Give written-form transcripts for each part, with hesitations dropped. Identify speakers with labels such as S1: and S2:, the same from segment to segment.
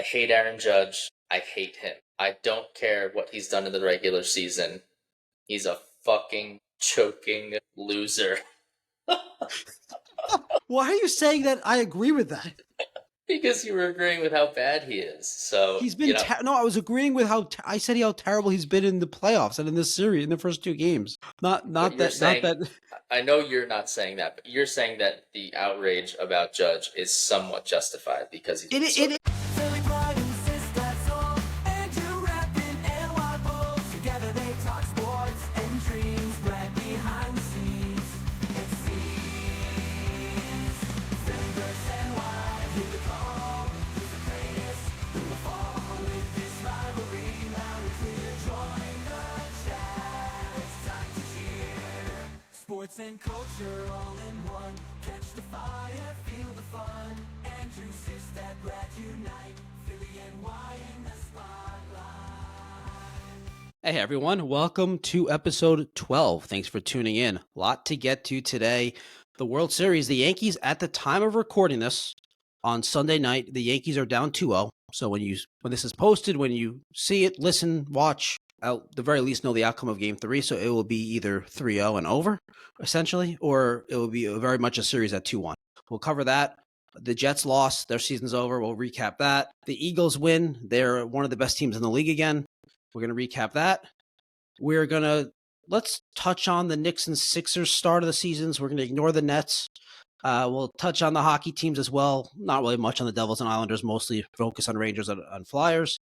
S1: I hate Aaron Judge. I hate him. I don't care what he's done in the regular season. He's a fucking choking loser.
S2: Why are you saying that? I agree with that.
S1: Because you were agreeing with how bad he is. So,
S2: He's been no. I was agreeing with I said how terrible he's been in the playoffs and in this series in the first two games.
S1: but
S2: Not
S1: you're
S2: that. Not
S1: saying,
S2: that.
S1: I know you're not saying that, but you're saying that the outrage about Judge is somewhat justified because he's been so
S2: It
S3: Sports and culture all in one. Catch the fire, feel the fun. Andrew Sistad, Brad unite. Philly and Y in the spotlight.
S2: Hey everyone, welcome to episode 12. Thanks for tuning in. A lot to get to today. The World Series, the Yankees at the time of recording this on Sunday night, the Yankees are down 2-0. So when this is posted, when you see it, listen, watch, at the very least know the outcome of game 3. So it will be either 3-0 and over, essentially, or it will be very much a series at 2-1. We'll cover that. The Jets lost. Their season's over. We'll recap that. The Eagles win. They're one of the best teams in the league again. We're going to recap that. Let's touch on the Knicks and Sixers start of the seasons. We're going to ignore the Nets. We'll touch on the hockey teams as well. Not really much on the Devils and Islanders, mostly focus on Rangers and on Flyers.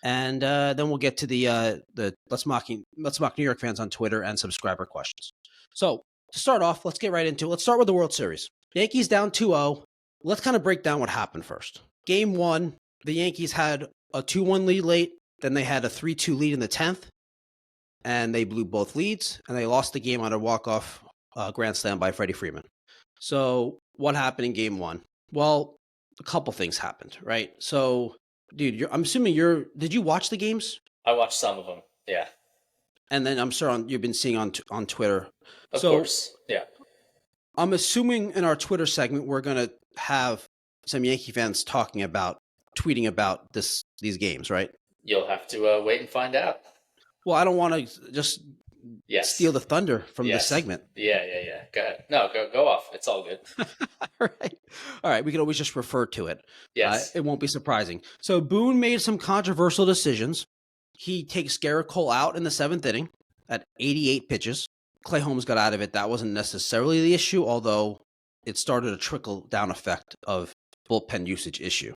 S2: And then we'll get to the Let's Mock New York fans on Twitter and subscriber questions. So to start off, let's get right into it. Let's start with the World Series. Yankees down 2-0. Let's kind of break down what happened first. Game 1, the Yankees had a 2-1 lead late. Then they had a 3-2 lead in the 10th. And they blew both leads. And they lost the game on a walk-off grand slam by Freddie Freeman. So what happened in game 1? Well, a couple things happened, right? So, dude, I'm assuming did you watch the games?
S1: I watched some of them, yeah.
S2: And then I'm sure you've been seeing on Twitter.
S1: Of course, yeah.
S2: I'm assuming in our Twitter segment, we're going to have some Yankee fans tweeting about these games, right?
S1: You'll have to wait and find out.
S2: Well, I don't want to just steal the thunder from the segment.
S1: Yeah. Go ahead. No, go off. It's all good.
S2: All right. We can always just refer to it.
S1: Yes.
S2: It won't be surprising. So Boone made some controversial decisions. He takes Garrett Cole out in the 7th inning at 88 pitches. Clay Holmes got out of it. That wasn't necessarily the issue, although it started a trickle-down effect of bullpen usage issue.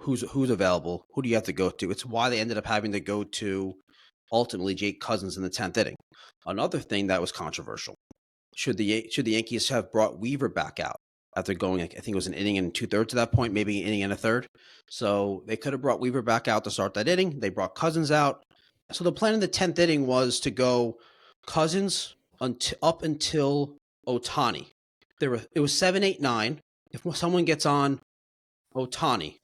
S2: Who's available? Who do you have to go to? It's why they ended up having to go to, ultimately, Jake Cousins in the 10th inning. Another thing that was controversial. Should the Yankees have brought Weaver back out after going, I think it was an inning and 2/3 at that point, maybe an inning and a third? So they could have brought Weaver back out to start that inning. They brought Cousins out. So the plan in the 10th inning was to go Cousins up until Ohtani. It was 7, 8, 9. If someone gets on Ohtani,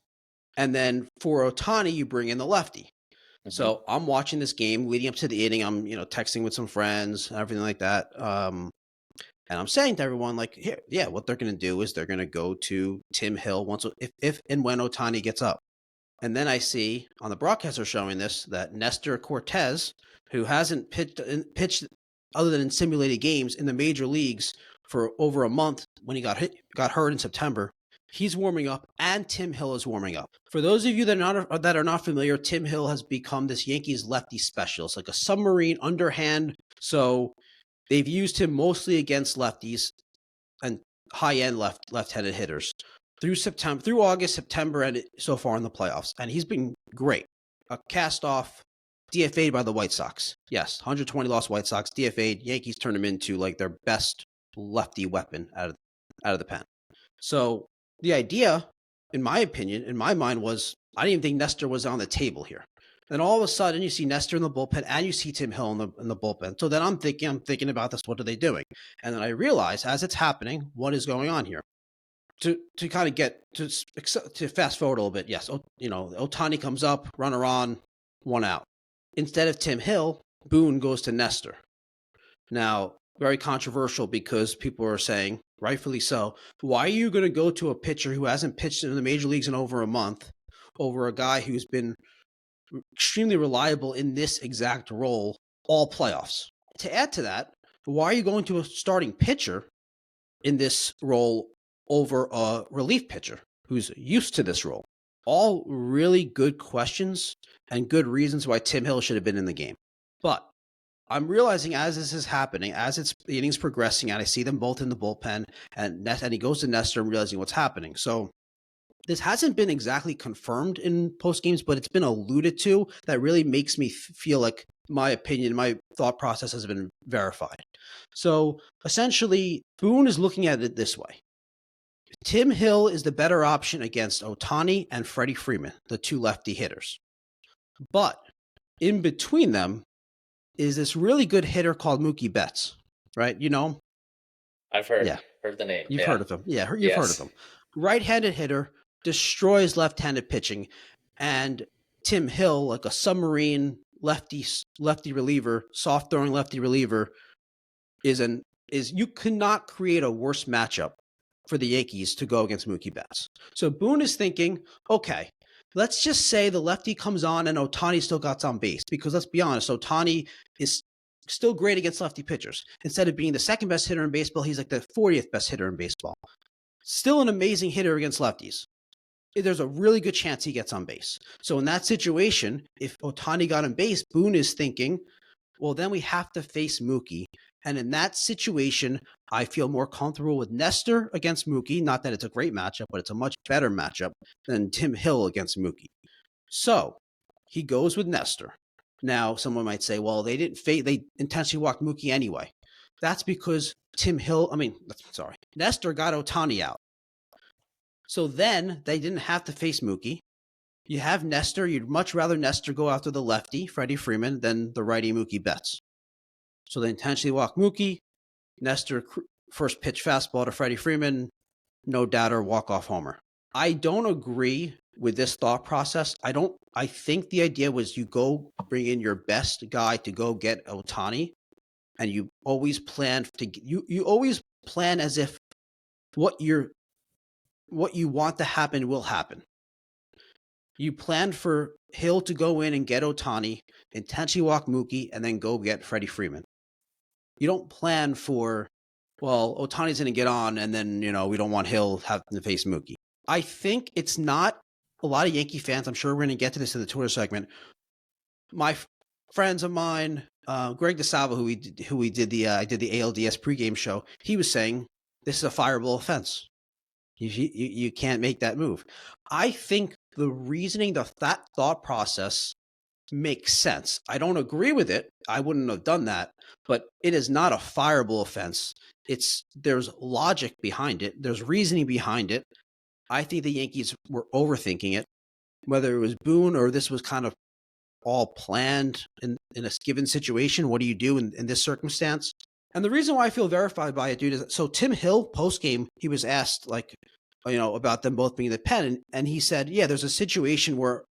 S2: and then for Ohtani, you bring in the lefty. Mm-hmm. So I'm watching this game leading up to the inning. I'm texting with some friends and everything like that. And I'm saying to everyone, like, what they're going to do is they're going to go to Tim Hill if and when Ohtani gets up. And then I see on the broadcaster showing this that Nestor Cortez, who hasn't pitched other than in simulated games in the major leagues for over a month when he got hurt in September, he's warming up, and Tim Hill is warming up. For those of you that are not familiar, Tim Hill has become this Yankees lefty specialist, like a submarine underhand. So they've used him mostly against lefties and high-end left-handed hitters through August, September, and so far in the playoffs. And he's been great. A cast-off, DFA'd by the White Sox. Yes, 120 lost White Sox, DFA'd. Yankees turned him into like their best lefty weapon out of the pen. So the idea, in my opinion, in my mind, was I didn't even think Nestor was on the table here. Then all of a sudden, you see Nestor in the bullpen, and you see Tim Hill in the bullpen. So then I'm thinking about this. What are they doing? And then I realize, as it's happening, what is going on here? To kind of get to fast forward a little bit. Yes, Ohtani comes up, runner on, 1 out. Instead of Tim Hill, Boone goes to Nestor. Now, very controversial because people are saying, rightfully so, why are you going to go to a pitcher who hasn't pitched in the major leagues in over a month over a guy who's been extremely reliable in this exact role all playoffs. To add to that, why are you going to a starting pitcher in this role over a relief pitcher who's used to this role? All really good questions and good reasons why Tim Hill should have been in the game. But I'm realizing as this is happening, as the innings progressing, and I see them both in the bullpen, and he goes to Nestor, I'm realizing what's happening. So this hasn't been exactly confirmed in post games, but it's been alluded to. That really makes me feel like my opinion, my thought process has been verified. So essentially, Boone is looking at it this way. Tim Hill is the better option against Ohtani and Freddie Freeman, the two lefty hitters. But in between them is this really good hitter called Mookie Betts, right? You know him?
S1: I've heard the name.
S2: You've heard of him. Yeah, you've heard of
S1: Yes.
S2: him. Right-handed hitter, destroys left-handed pitching, and Tim Hill, like a submarine lefty reliever, soft-throwing lefty reliever, is you cannot create a worse matchup for the Yankees to go against Mookie Betts. So Boone is thinking, okay, let's just say the lefty comes on and Ohtani still got on base, because let's be honest, Ohtani is still great against lefty pitchers. Instead of being the second best hitter in baseball, he's like the 40th best hitter in baseball. Still an amazing hitter against lefties. There's a really good chance he gets on base. So in that situation, if Ohtani got on base, Boone is thinking, well, then we have to face Mookie. And in that situation, I feel more comfortable with Nestor against Mookie. Not that it's a great matchup, but it's a much better matchup than Tim Hill against Mookie. So he goes with Nestor. Now, someone might say, well, they intentionally walked Mookie anyway. That's because Nestor got Ohtani out. So then they didn't have to face Mookie. You have Nestor. You'd much rather Nestor go after the lefty, Freddie Freeman, than the righty Mookie Betts. So they intentionally walk Mookie. Nestor first pitch fastball to Freddie Freeman, no doubter, walk-off homer. I don't agree with this thought process. I think the idea was you go bring in your best guy to go get Ohtani, and you always plan you always plan as if what you want to happen will happen. You planned for Hill to go in and get Ohtani, intentionally walk Mookie, and then go get Freddie Freeman. You don't plan for, well, Ohtani's going to get on, and then, we don't want Hill having to face Mookie. I think it's not a lot of Yankee fans. I'm sure we're going to get to this in the Twitter segment. My friends of mine, Greg DeSalvo, who we did the ALDS pregame show, he was saying this is a fireable offense. You can't make that move. I think the reasoning, that thought process makes sense. I don't agree with it. I wouldn't have done that, but it is not a fireable offense. There's logic behind it. There's reasoning behind it. I think the Yankees were overthinking it, whether it was Boone or this was kind of all planned in a given situation. What do you do in this circumstance? And the reason why I feel verified by it, dude, is so Tim Hill post-game, he was asked about them both being in the pen, and he said, yeah, there's a situation where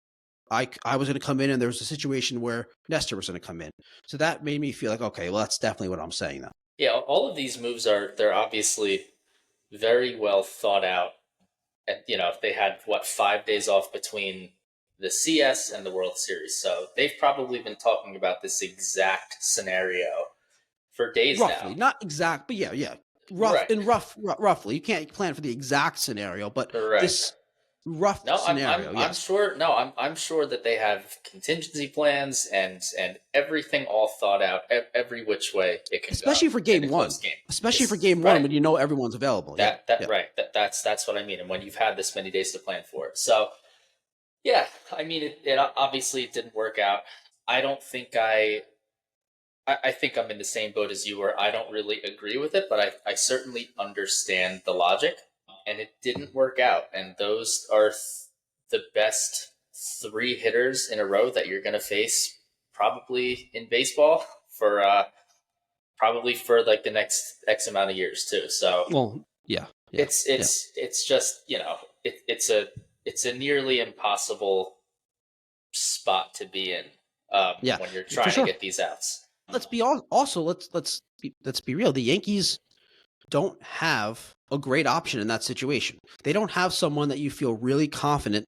S2: I was going to come in, and there was a situation where Nestor was going to come in. So that made me feel like, okay, well, that's definitely what I'm saying now.
S1: Yeah, all of these moves they're obviously very well thought out. And, they had, 5 days off between the CS and the World Series. So they've probably been talking about this exact scenario for days
S2: roughly,
S1: now.
S2: Not exact, but yeah. Roughly. You can't plan for the exact scenario, but this rough scenario.
S1: I'm sure. No, I'm sure that they have contingency plans and everything all thought out, every which way it can
S2: especially
S1: go.
S2: For game one. Especially for game one, when everyone's available.
S1: Right. That's what I mean. And when you've had this many days to plan for it, so yeah, I mean, it obviously it didn't work out. I don't think I think I'm in the same boat as you, where I don't really agree with it, but I certainly understand the logic. And it didn't work out. And those are the best 3 hitters in a row that you're going to face probably in baseball for probably for like the next X amount of years too. So it's just it's a nearly impossible spot to be in when you're trying to get these outs.
S2: Let's be real. The Yankees don't have a great option in that situation. They don't have someone that you feel really confident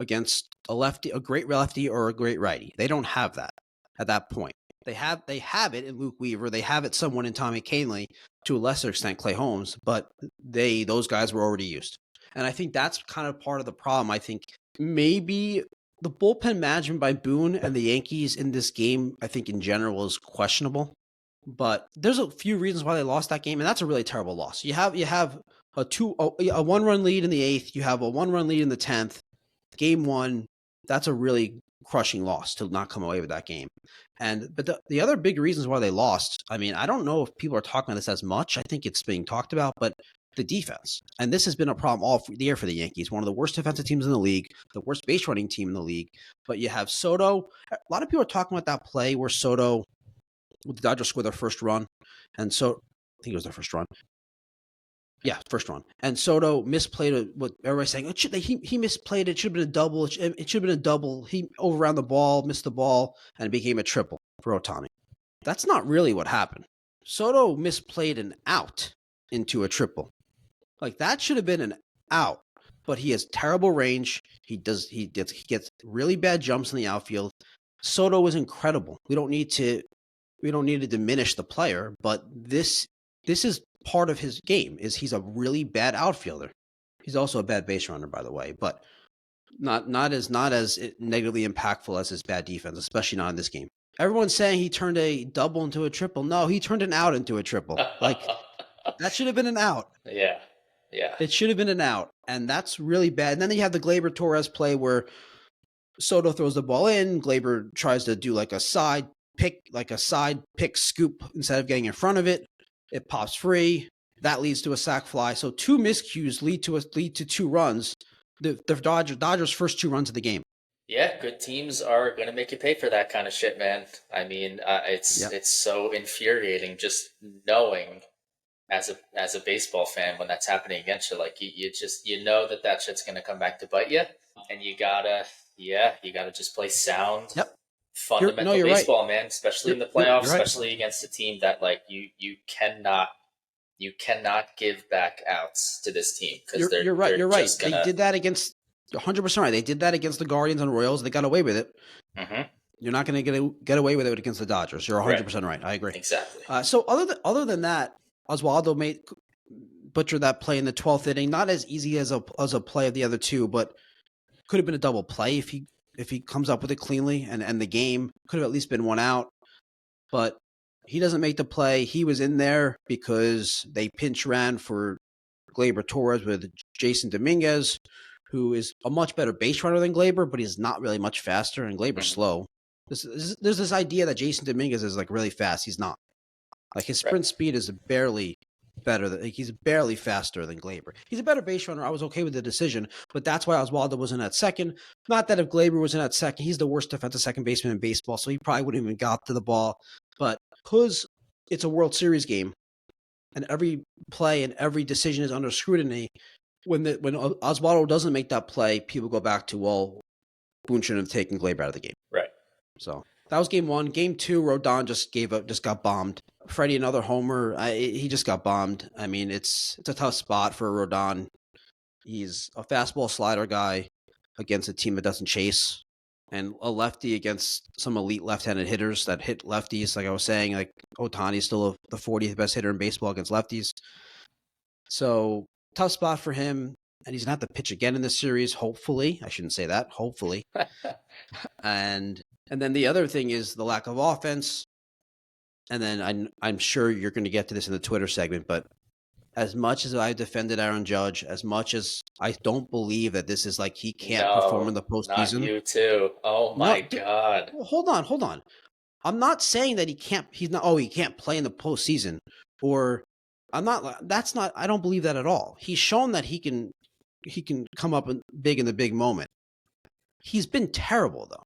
S2: against a great lefty or a great righty. They don't have that at that point. They have it in Luke Weaver. They have it somewhat in Tommy Kahnle, to a lesser extent Clay Holmes, but those guys were already used. And I think that's kind of part of the problem. I think maybe the bullpen management by Boone and the Yankees in this game, I think in general, is questionable. But there's a few reasons why they lost that game, and that's a really terrible loss. You have a 1-run lead in the 8th. You have a 1-run lead in the 10th. Game 1, that's a really crushing loss to not come away with that game. But the other big reasons why they lost, I mean, I don't know if people are talking about this as much. I think it's being talked about, but the defense. And this has been a problem all year for the Yankees. One of the worst defensive teams in the league, the worst base running team in the league. But you have Soto. A lot of people are talking about that play where Soto, the Dodgers scored their first run. And so I think it was their first run. Yeah, first run. And Soto misplayed what everybody's saying. He misplayed it. It should have been a double. It should have been a double. He overran the ball, missed the ball, and it became a triple for Ohtani. That's not really what happened. Soto misplayed an out into a triple. Like, that should have been an out. But he has terrible range. He gets really bad jumps in the outfield. Soto is incredible. We don't need to diminish the player, but this is part of his game. Is he's a really bad outfielder. He's also a bad base runner, by the way, but not as negatively impactful as his bad defense, especially not in this game. Everyone's saying he turned a double into a triple. No, he turned an out into a triple. Like, that should have been an out.
S1: Yeah.
S2: It should have been an out, and that's really bad. And then you have the Gleyber Torres play where Soto throws the ball in. Gleyber tries to do like a side pick scoop instead of getting in front of it. It pops free. That leads to a sac fly. So 2 miscues lead to 2 runs. The Dodgers' first 2 runs of the game.
S1: Yeah, good teams are going to make you pay for that kind of shit, man. I mean, it's so infuriating just knowing as a baseball fan when that's happening against you. Like, you know that shit's going to come back to bite you, and you gotta just play sound. Fundamental baseball, right, man, especially in the playoffs, especially against a team that, like, you cannot give back outs to this team, because you're right.
S2: They did that against 100% right. They did that against the Guardians and Royals. They got away with it.
S1: Mm-hmm.
S2: You're not going to get away with it against the Dodgers. You're 100% right. I agree.
S1: Exactly.
S2: So other than that, Oswaldo butchered that play in the 12th inning. Not as easy as a play of the other 2, but could have been a double play if he comes up with it cleanly, and the game could have at least been 1 out. But he doesn't make the play. He was in there because they pinch ran for Gleyber Torres with Jason Dominguez, who is a much better base runner than Gleyber, but he's not really much faster, and Gleyber's slow. There's this idea that Jason Dominguez is like really fast. He's not. Like, his sprint speed is barely better. He's barely faster than Gleyber. He's a better base runner. I was okay with the decision, but that's why Oswaldo was in at second. Not that if Gleyber was in at second, he's the worst defensive second baseman in baseball, so he probably wouldn't even got to the ball. But because it's a World Series game, and every play and every decision is under scrutiny, when Oswaldo doesn't make that play, people go back to, well, Boone shouldn't have taken Gleyber out of the game.
S1: Right.
S2: So that was game 1. Game 2, Rodon just got bombed. Freddie, another homer. He just got bombed. I mean, it's a tough spot for Rodon. He's a fastball slider guy against a team that doesn't chase, and a lefty against some elite left-handed hitters that hit lefties. Like I was saying, like, Ohtani's still the 40th best hitter in baseball against lefties. So tough spot for him, and he's going to have to pitch again in this series, hopefully. I shouldn't say that, hopefully. And then the other thing is the lack of offense. And then I'm sure you're going to get to this in the Twitter segment, but as much as I defended Aaron Judge, as much as I don't believe that this is like he can't perform in the postseason.
S1: Not you too. Oh my God.
S2: Hold on. I'm not saying that he can't play in the postseason, or I don't believe that at all. He's shown that he can come up big in the big moment. He's been terrible though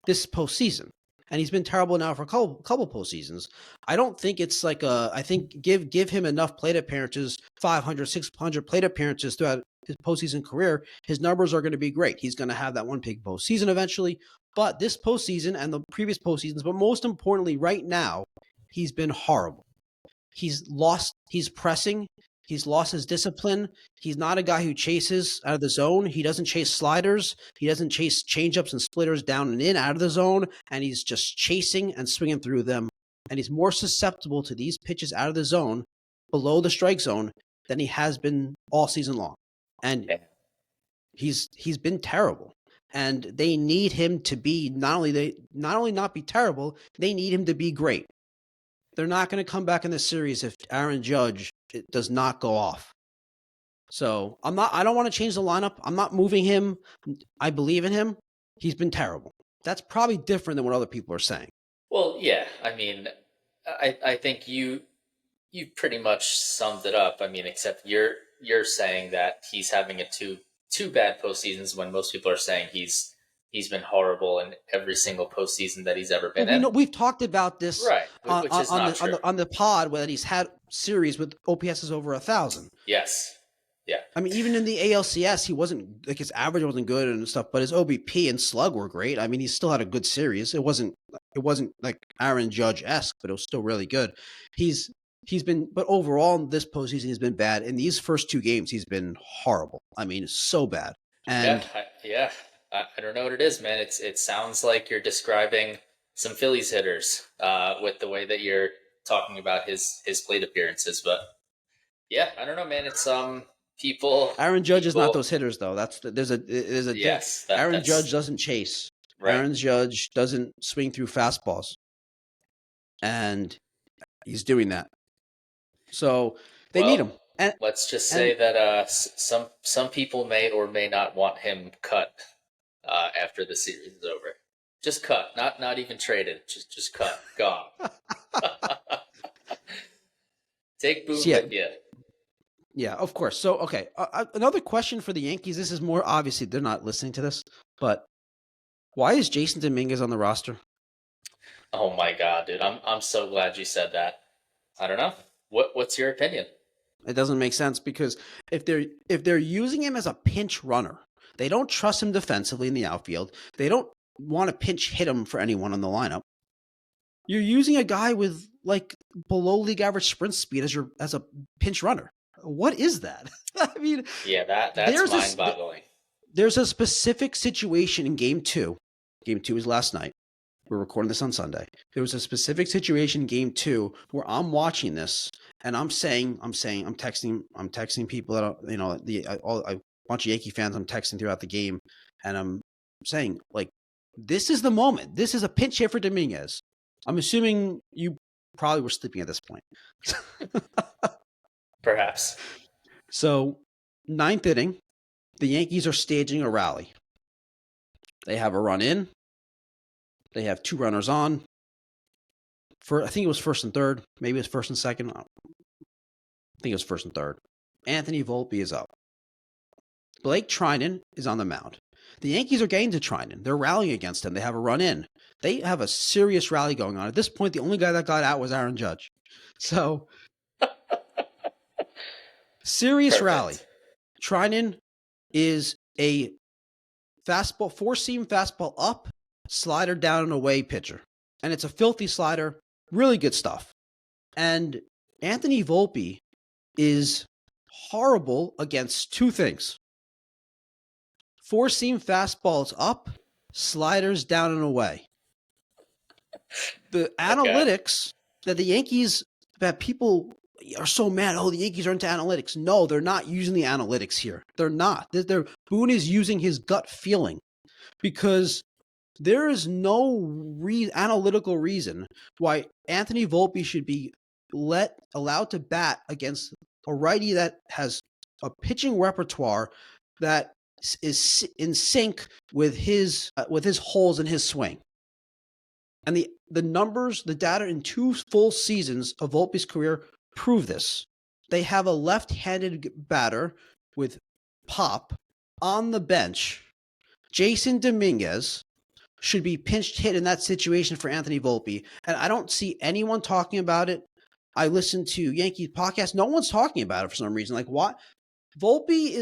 S2: this postseason. And he's been terrible now for a couple postseasons. I don't think it's like I think give him enough plate appearances, 500, 600 plate appearances throughout his postseason career. His numbers are going to be great. He's going to have that one big postseason eventually. But this postseason and the previous postseasons, but most importantly right now, he's been horrible. He's lost. He's pressing. He's lost his discipline. He's not a guy who chases out of the zone. He doesn't chase sliders. He doesn't chase changeups and splitters down and in out of the zone. And he's just chasing and swinging through them. And he's more susceptible to these pitches out of the zone, below the strike zone, than he has been all season long. And he's been terrible. And they need him to be not only not be terrible, they need him to be great. They're not going to come back in this series if Aaron Judge does not go off. So I don't want to change the lineup. I'm not moving him. I believe in him. He's been terrible. That's probably different than what other people are saying.
S1: Well, yeah. I mean, I think you pretty much summed it up. I mean, except you're saying that he's having a two bad postseasons when most people are saying he's been horrible in every single postseason that he's ever been in.
S2: We've talked about this
S1: right, which is not true.
S2: On the pod when he's had series with OPSs over 1,000.
S1: Yes. Yeah.
S2: I mean, even in the ALCS, he wasn't like his average wasn't good and stuff, but his OBP and slug were great. I mean, he still had a good series. It wasn't like Aaron Judge-esque, but it was still really good. He's been, but overall this postseason he's been bad. In these first two games, he's been horrible. I mean, it's so bad. And
S1: I don't know what it is, man. It sounds like you're describing some Phillies hitters with the way that you're talking about his plate appearances. But yeah, I don't know, man. It's people.
S2: Aaron Judge is not those hitters, though. There's a
S1: yes.
S2: Aaron Judge doesn't chase. Right. Aaron Judge doesn't swing through fastballs, and he's doing that. So they need him. And
S1: let's just say that some people may or may not want him cut after the series is over. Just cut, not even traded. Just cut, gone. Take Boone with you.
S2: Yeah, of course. So, okay, another question for the Yankees. This is more obviously they're not listening to this, but why is Jason Dominguez on the roster?
S1: Oh my God, dude! I'm so glad you said that. I don't know. What's your opinion?
S2: It doesn't make sense because if they're using him as a pinch runner, they don't trust him defensively in the outfield. They don't want to pinch hit him for anyone on the lineup. You're using a guy with like below league average sprint speed as a pinch runner. What is that? I mean,
S1: yeah, that's mind-boggling.
S2: There's a specific situation in Game 2. Game 2 was last night. We're recording this on Sunday. There was a specific situation in Game 2 where I'm watching this and I'm texting people that a bunch of Yankee fans I'm texting throughout the game, and I'm saying like, this is the moment. This is a pinch hit for Dominguez. I'm assuming you probably were sleeping at this point.
S1: Perhaps.
S2: So, 9th inning, the Yankees are staging a rally. They have a run in. They have 2 runners on. I think it was first and third. Maybe it was first and second. I think it was first and third. Anthony Volpe is up. Blake Trinan is on the mound. The Yankees are getting to Trinan. They're rallying against him. They have a run in. They have a serious rally going on. At this point, the only guy that got out was Aaron Judge. So, serious rally. Trinan is a fastball, 4-seam fastball up, slider down and away pitcher. And it's a filthy slider. Really good stuff. And Anthony Volpe is horrible against 2 things. 4-seam fastballs up, sliders down and away. The analytics that the Yankees, that people are so mad, oh, the Yankees are into analytics. No, they're not using the analytics here. They're not. Boone is using his gut feeling because there is no analytical reason why Anthony Volpe should be allowed to bat against a righty that has a pitching repertoire that is in sync with his holes in his swing. And the numbers, the data in 2 full seasons of Volpe's career prove this. They have a left-handed batter with pop on the bench. Jason Dominguez should be pinched hit in that situation for Anthony Volpe. And I don't see anyone talking about it. I listen to Yankees podcasts. No one's talking about it for some reason. Like, what? Volpe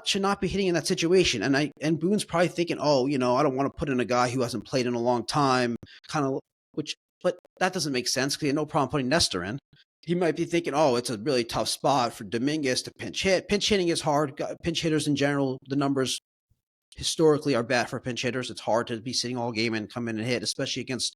S2: should not be hitting in that situation. And Boone's probably thinking, oh, I don't want to put in a guy who hasn't played in a long time, but that doesn't make sense because he had no problem putting Nestor in. he might be thinking, oh, it's a really tough spot for Dominguez to pinch hit. Pinch hitting is hard. Pinch hitters in general, the numbers historically are bad for pinch hitters. It's hard to be sitting all game and come in and hit, especially against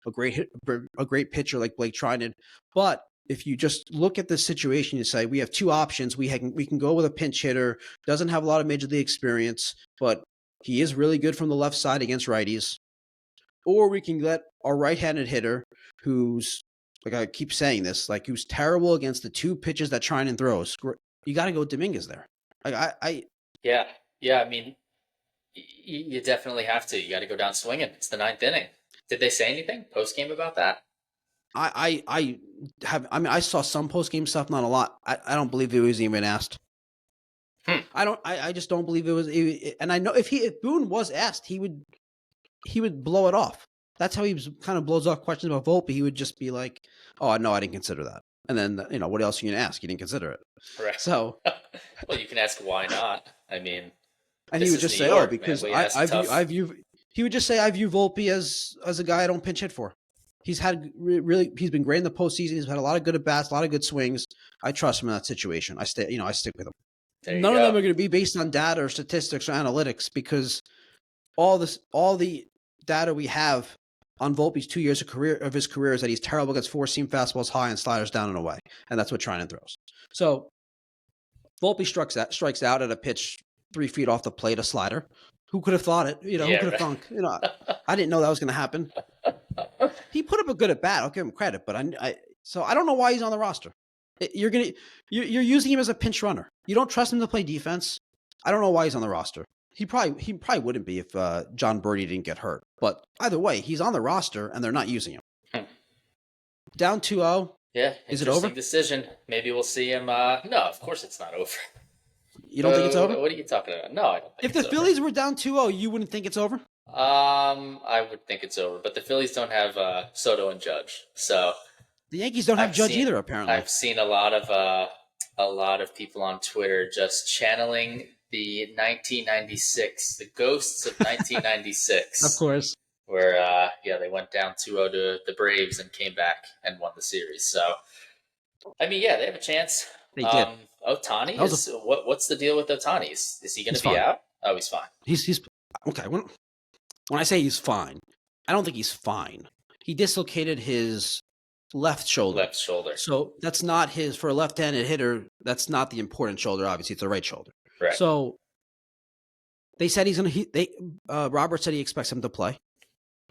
S2: a great pitcher like Blake Trinan. But if you just look at the situation, you say we have two options. We can go with a pinch hitter, doesn't have a lot of major league experience, but he is really good from the left side against righties. Or we can let our right-handed hitter, who's, like I keep saying this, like who's terrible against the two pitches that Trinan throws. You got to go Dominguez there. Like
S1: Yeah, I mean, you definitely have to. You got to go down swinging. It's the ninth inning. Did they say anything post game about that?
S2: I saw some post game stuff, not a lot. I don't believe it was even asked. I just don't believe it was. And I know if Boone was asked, he would blow it off. That's how he kind of blows off questions about Volpe. He would just be like, "Oh no, I didn't consider that." And then what else are you gonna ask? You didn't consider it.
S1: Right.
S2: So,
S1: well, you can ask why not. I mean,
S2: and he would just say,
S1: York,
S2: "Oh, because
S1: man.
S2: I view." He would just say, "I view Volpe as a guy I don't pinch hit for. He's he's been great in the postseason. He's had a lot of good at bats, a lot of good swings. I trust him in that situation. I stick with him. None of them are going to be based on data or statistics or analytics because all the data we have on Volpe's 2 years of his career is that he's terrible against four-seam fastballs high and sliders down and away, and that's what Trinan throws. So Volpe strikes out at a pitch 3 feet off the plate, a slider. Who could have thought it? Who could have thunk? I didn't know that was going to happen. He put up a good at bat. I'll give him credit, but so I don't know why he's on the roster. You're using him as a pinch runner. You don't trust him to play defense. I don't know why he's on the roster. He probably wouldn't be if John Birdie didn't get hurt. But either way, he's on the roster and they're not using him. Down 2-0.
S1: Yeah,
S2: is it over?
S1: Decision. Maybe we'll see him. No, of course it's not over.
S2: You don't think it's over?
S1: What are you talking about? No, I don't think
S2: if the Phillies were down 2-0, you wouldn't think it's over?
S1: I would think it's over, but the Phillies don't have Soto and Judge, so
S2: the Yankees don't have Judge either. Apparently,
S1: I've seen a lot of people on Twitter just channeling the 1996, the ghosts of 1996.
S2: Of course,
S1: where they went down 2-0 to the Braves and came back and won the series. So, I mean, yeah, they have a chance.
S2: They did.
S1: Ohtani what's the deal with Ohtani? Is he going to be out? Oh, he's fine.
S2: He's okay. When I say he's fine, I don't think he's fine. He dislocated his left shoulder. So that's not for a left-handed hitter. That's not the important shoulder. Obviously, it's the right shoulder.
S1: Right.
S2: So they said he's going to. Robert said he expects him to play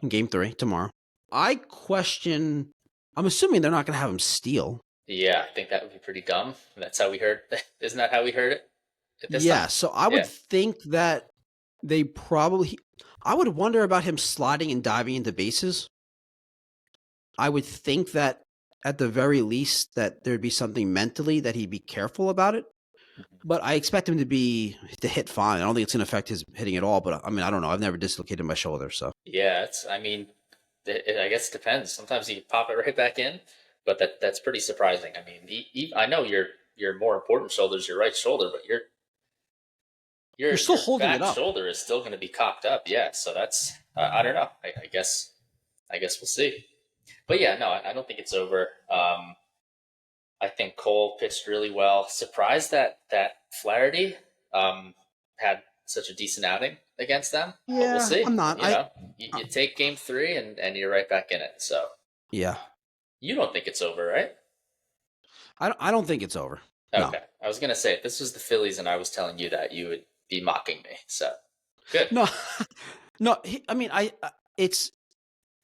S2: in Game 3 tomorrow. I'm assuming they're not going to have him steal.
S1: Yeah, I think that would be pretty dumb. That's how we heard. Isn't that how we heard it?
S2: Yeah. So I would think that they probably. I would wonder about him sliding and diving into bases. I would think that at the very least that there'd be something mentally that he'd be careful about it. But I expect him to hit fine. I don't think it's going to affect his hitting at all. But I mean, I don't know. I've never dislocated my shoulder, so.
S1: Yeah, I guess it depends. Sometimes you can pop it right back in, but that's pretty surprising. I mean, I know your more important shoulder is your right shoulder, but you're still holding it up. Shoulder is still going to be cocked up. Yeah, so that's I don't know. I guess we'll see. But yeah, no, I don't think it's over. I think Cole pitched really well. Surprised that Flaherty had such a decent outing against them.
S2: Yeah,
S1: but we'll see.
S2: I'm not.
S1: You take Game 3 and you're right back in it. So
S2: yeah,
S1: you don't think it's over, right?
S2: I don't think it's over.
S1: Okay,
S2: no.
S1: I was gonna say if this was the Phillies and I was telling you that, you would be mocking me. So good.
S2: No. I mean, it's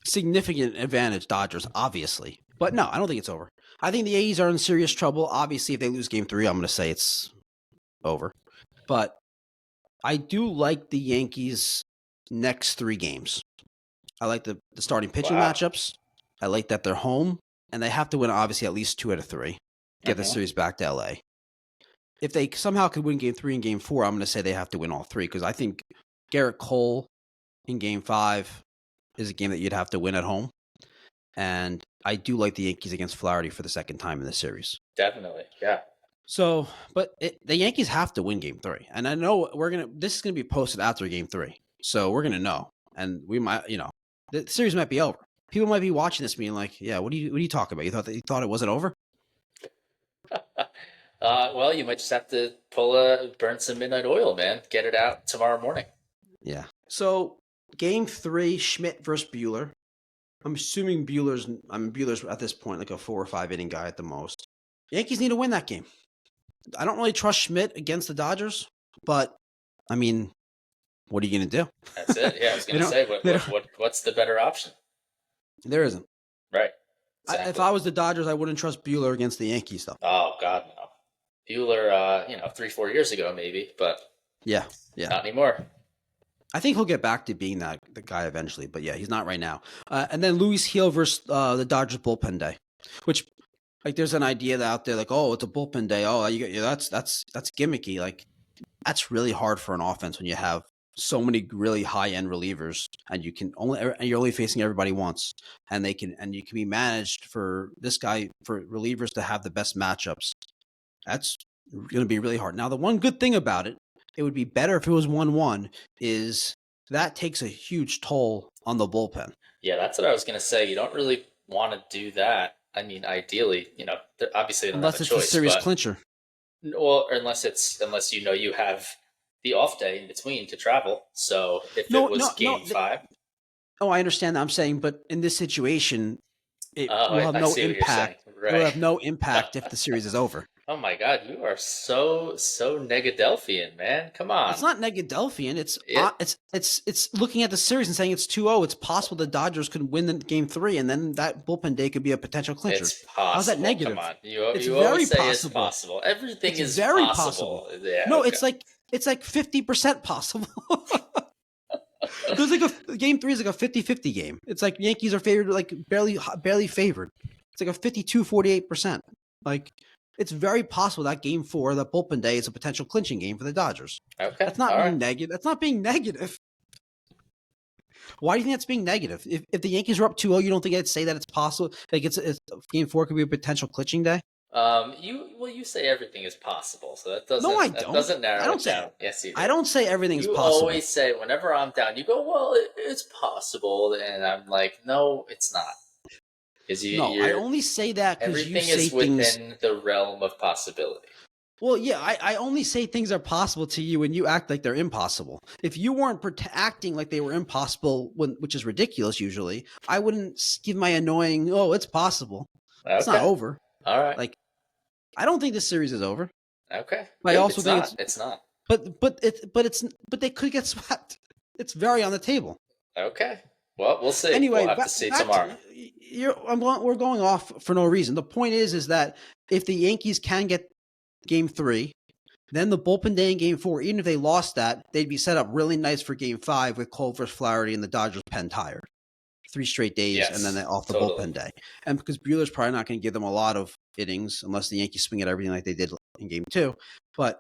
S2: significant advantage Dodgers, obviously, but no, I don't think it's over. I think the A's are in serious trouble. Obviously, if they lose Game 3, I'm going to say it's over. But I do like the Yankees' next 3 games. I like the starting pitching matchups. I like that they're home, and they have to win, obviously, at least 2 out of 3. Get the series back to LA. If they somehow could win Game 3 and Game 4, I'm going to say they have to win all 3, because I think Garrett Cole in Game 5 is a game that you'd have to win at home. And I do like the Yankees against Flaherty for the second time in this series.
S1: Definitely, yeah.
S2: So, but the Yankees have to win Game 3. And I know this is going to be posted after Game 3. So we're going to know. And we might, the series might be over. People might be watching this being like, yeah, what are you talking about? You thought it wasn't over?
S1: Well, you might just have to burn some midnight oil, man. Get it out tomorrow morning.
S2: Yeah. So game 3, Schmidt versus Bueller. I'm assuming Bueller's at this point like a 4 or 5 inning guy at the most. Yankees need to win that game. I don't really trust Schmidt against the Dodgers, but I mean, what are you going to do?
S1: That's it. Yeah, I was
S2: They
S1: gonna
S2: don't.
S1: say,
S2: They don't.
S1: what's the better option?
S2: There isn't.
S1: Right.
S2: If
S1: Exactly.
S2: I was the Dodgers, I wouldn't trust Bueller against the Yankees, though.
S1: Oh God, no. Bueller, 3, 4 years ago maybe, but
S2: Yeah, yeah.
S1: not anymore.
S2: I think he'll get back to being the guy eventually, but yeah, he's not right now. And then Luis Heel versus the Dodgers bullpen day, which like there's an idea out there like, oh, it's a bullpen day. Oh, that's gimmicky. Like that's really hard for an offense when you have so many really high end relievers and you're only facing everybody once, and you can be managed for this guy for relievers to have the best matchups. That's going to be really hard. Now, the one good thing about it would be better if it was 1-1, is that takes a huge toll on the bullpen.
S1: Yeah, that's what I was gonna say. You don't really want to do that. I mean, ideally, obviously they don't have
S2: Unless
S1: a
S2: it's the
S1: choice,
S2: series
S1: but
S2: clincher.
S1: well, unless you have the off day in between to travel. So if it
S2: No,
S1: was
S2: no, no.
S1: game 5,
S2: Oh, I understand that. I'm saying, but in this situation, it
S1: oh,
S2: will have
S1: I
S2: no
S1: see what you're saying.
S2: impact. It will
S1: Right.
S2: have no impact if the series is over.
S1: Oh my God, you are so Negadelphian, man. Come
S2: It's
S1: on.
S2: not Negadelphian.
S1: It
S2: It's looking at the series and saying it's 2-0. It's possible the Dodgers could win the game 3, and then that bullpen day could be a potential clincher.
S1: it's
S2: How's that
S1: possible. Come
S2: negative?
S1: on. You
S2: It's
S1: you always
S2: very
S1: say it's
S2: possible.
S1: possible. Everything
S2: It's
S1: is
S2: very possible.
S1: possible. Yeah,
S2: No,
S1: okay.
S2: it's like 50% possible. There's like a game 3 is like a 50-50 game. It's like Yankees are favored, like barely favored. It's like a 52-48%. Like it's very possible that game 4, that bullpen day, is a potential clinching game for the Dodgers.
S1: Okay.
S2: That's not
S1: All
S2: being
S1: right.
S2: negative. That's not being negative. Why do you think that's being negative? If the Yankees are up 2-0, you don't think I'd say that it's possible? Like it's game 4 could be a potential clinching day?
S1: You say everything is possible, so
S2: No, I
S1: that
S2: don't.
S1: doesn't
S2: I
S1: narrow
S2: don't
S1: it
S2: say
S1: down. Yes, you
S2: I
S1: do.
S2: don't say everything is
S1: You
S2: possible.
S1: always say whenever I'm down, you go, "Well, it's possible," and I'm like, "No, it's not," because
S2: No, I
S1: you're
S2: only say that because you
S1: everything
S2: say
S1: is
S2: things.
S1: within the realm of possibility.
S2: Well, yeah, I only say things are possible to you and you act like they're impossible. If you weren't acting like they were impossible, which is ridiculous usually, I wouldn't give my annoying, oh, it's possible. It's not
S1: Okay.
S2: over.
S1: All right.
S2: Like, I don't think this series is over.
S1: Okay.
S2: But I
S1: Good.
S2: also
S1: It's
S2: think
S1: not. It's not.
S2: but they could get swept. It's very on the table.
S1: Okay. Well, we'll see. We'll
S2: Anyway,
S1: have to see
S2: back
S1: tomorrow.
S2: to we're going off for no reason. The point is that if the Yankees can get game 3, then the bullpen day in game 4, even if they lost that, they'd be set up really nice for game 5 with Cole versus Flaherty and the Dodgers pen tired. 3 straight days, and then
S1: Yes.
S2: they're off the
S1: Totally.
S2: bullpen day. And because Bueller's probably not going to give them a lot of innings unless the Yankees swing at everything like they did in game 2. But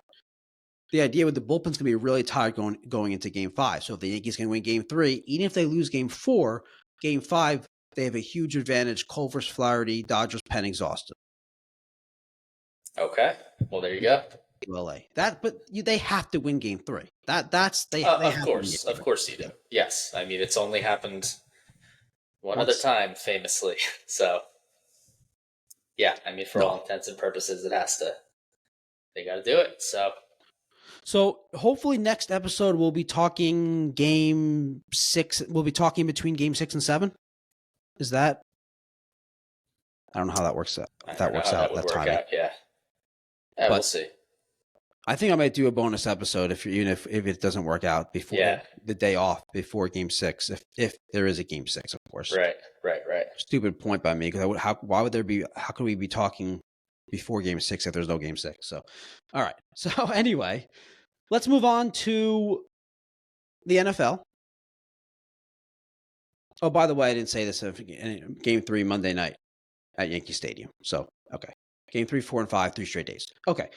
S2: the idea with the bullpen's going to be really tired going into game 5. So if the Yankees can win game 3, even if they lose game 4, game 5, they have a huge advantage. Cole versus Flaherty, Dodgers pen exhausted.
S1: Okay. Well, there you go.
S2: LA. They have to win game 3. They
S1: Of
S2: have
S1: course. Of course you do. Yes. I mean, it's only happened one other time, famously. So, yeah. I mean, for all intents and purposes, they got to do it.
S2: So hopefully next episode we'll be talking game 6. We'll be talking between game 6 and 7. Is that? I don't know how that works out.
S1: I
S2: If
S1: don't
S2: that
S1: know
S2: works
S1: how
S2: out,
S1: that would
S2: that
S1: work
S2: timing.
S1: out. Yeah. Yeah, we'll see.
S2: I think I might do a bonus episode if it doesn't work out before the day off before game 6, if there is a game 6, of course.
S1: Right.
S2: Stupid point by me, because why would there be? How could we be talking before game 6 if there's no game 6? So, all right. So anyway, let's move on to the NFL. Oh, by the way, I didn't say this. Game 3 Monday night at Yankee Stadium. So, okay. Game 3, 4, and 5, 3 straight days. Okay.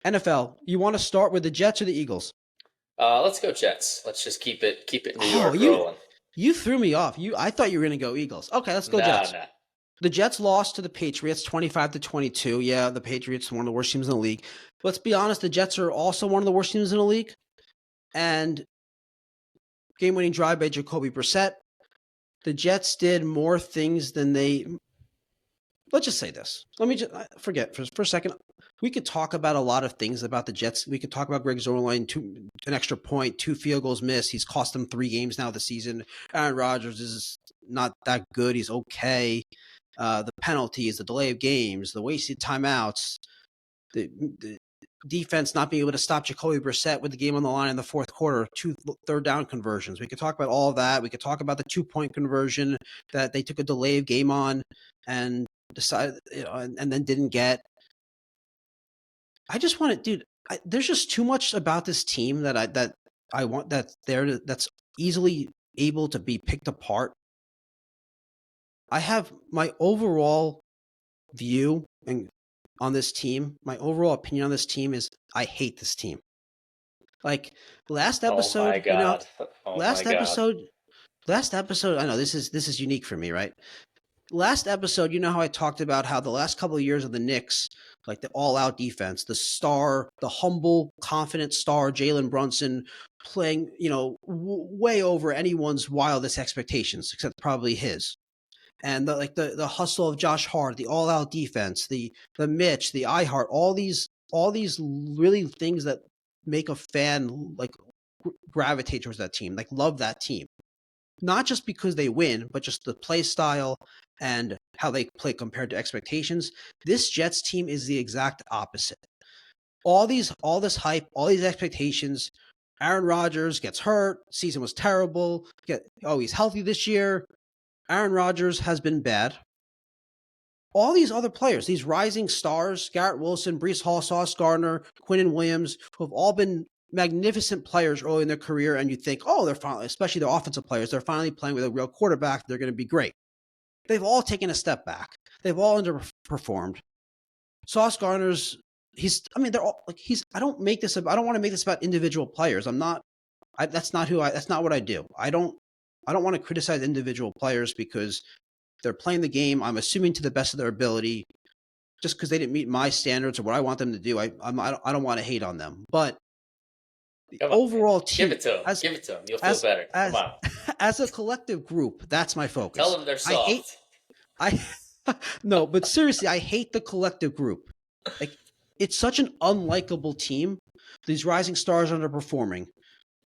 S2: NFL, you want to start with the Jets or the Eagles?
S1: Let's go Jets. Let's just keep it New York rolling.
S2: You threw me off. I thought you were going to go Eagles. Okay, let's go Jets.
S1: No.
S2: The Jets lost to the Patriots 25-22. Yeah, the Patriots are one of the worst teams in the league. Let's be honest, the Jets are also one of the worst teams in the league. And game-winning drive by Jacoby Brissett. The Jets did more things than they let's just say this. Let me just forget for a second. We could talk about a lot of things about the Jets. We could talk about Greg Zuerlein, an extra point, 2 field goals missed. He's cost them 3 games now this season. Aaron Rodgers is not that good. He's okay. The penalties, the delay of games, the wasted timeouts, the defense not being able to stop Jacoby Brissett with the game on the line in the fourth quarter, 2 third down conversions. We could talk about all of that. We could talk about the 2-point conversion that they took a delay of game on and decided, and then didn't get. I just want to, dude. There's just too much about this team that I want that's easily able to be picked apart. I have my overall view on this team. My overall opinion on this team is I hate this team. Like last episode,
S1: Oh my god. Oh
S2: last
S1: my god.
S2: episode. I know this is unique for me, right? Last episode, you know how I talked about how the last couple of years of the Knicks, like the all-out defense, the humble, confident star Jalen Brunson playing, way over anyone's wildest expectations, except probably his. And the hustle of Josh Hart, the all-out defense, the Mitch, the iHeart, all these really things that make a fan like gravitate towards that team, like love that team. Not just because they win, but just the play style and how they play compared to expectations. This Jets team is the exact opposite. All this hype, all these expectations. Aaron Rodgers gets hurt. Season was terrible. He's healthy this year. Aaron Rodgers has been bad. All these other players, these rising stars, Garrett Wilson, Breece Hall, Sauce Gardner, Quinnen Williams, who have all been magnificent players early in their career, and you think, oh, they're finally, especially their offensive players, they're finally playing with a real quarterback. They're going to be great. They've all taken a step back. They've all underperformed. Sauce Gardner's, they're all like I don't want to make this about individual players. That's not what I do. I don't want to criticize individual players because they're playing the game, I'm assuming, to the best of their ability. Just because they didn't meet my standards or what I want them to do, I don't want to hate on them. But the
S1: Come on,
S2: overall
S1: man.
S2: team,
S1: Give it to them. You'll feel better. Come on.
S2: As a collective group, that's my focus.
S1: Tell them they're soft.
S2: No, but seriously, I hate the collective group. Like, it's such an unlikable team. These rising stars underperforming.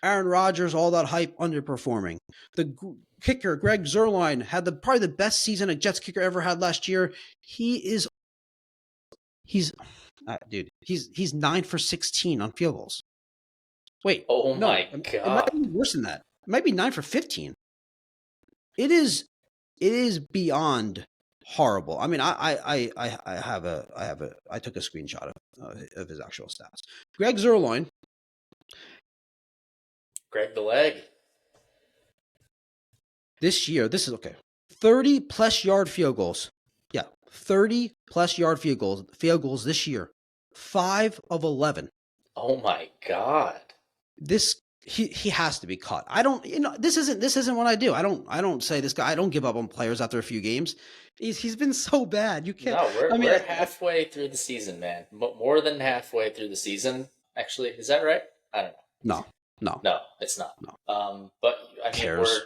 S2: Aaron Rodgers, all that hype, underperforming. The kicker, Greg Zuerlein, had probably the best season a Jets kicker ever had last year. He's 9 for 16 on field goals. Wait,
S1: oh
S2: no,
S1: my
S2: it
S1: god,
S2: might be worse than that. It might be 9 for 15. It is beyond horrible. I mean, I took a screenshot of his actual stats. Greg Zuerlein,
S1: Greg the leg.
S2: this year, this is okay. 30 plus yard field goals. Yeah, 30 plus yard field goals this year. 5 of 11.
S1: Oh my god.
S2: This he has to be cut. I don't, this isn't what I do. I don't say this guy. I don't give up on players after a few games. He's been so bad. You can't.
S1: No, we're halfway through the season, man. More than halfway through the season. Actually, is that right? I don't know.
S2: No,
S1: it's not.
S2: No.
S1: But I mean,
S2: Cares.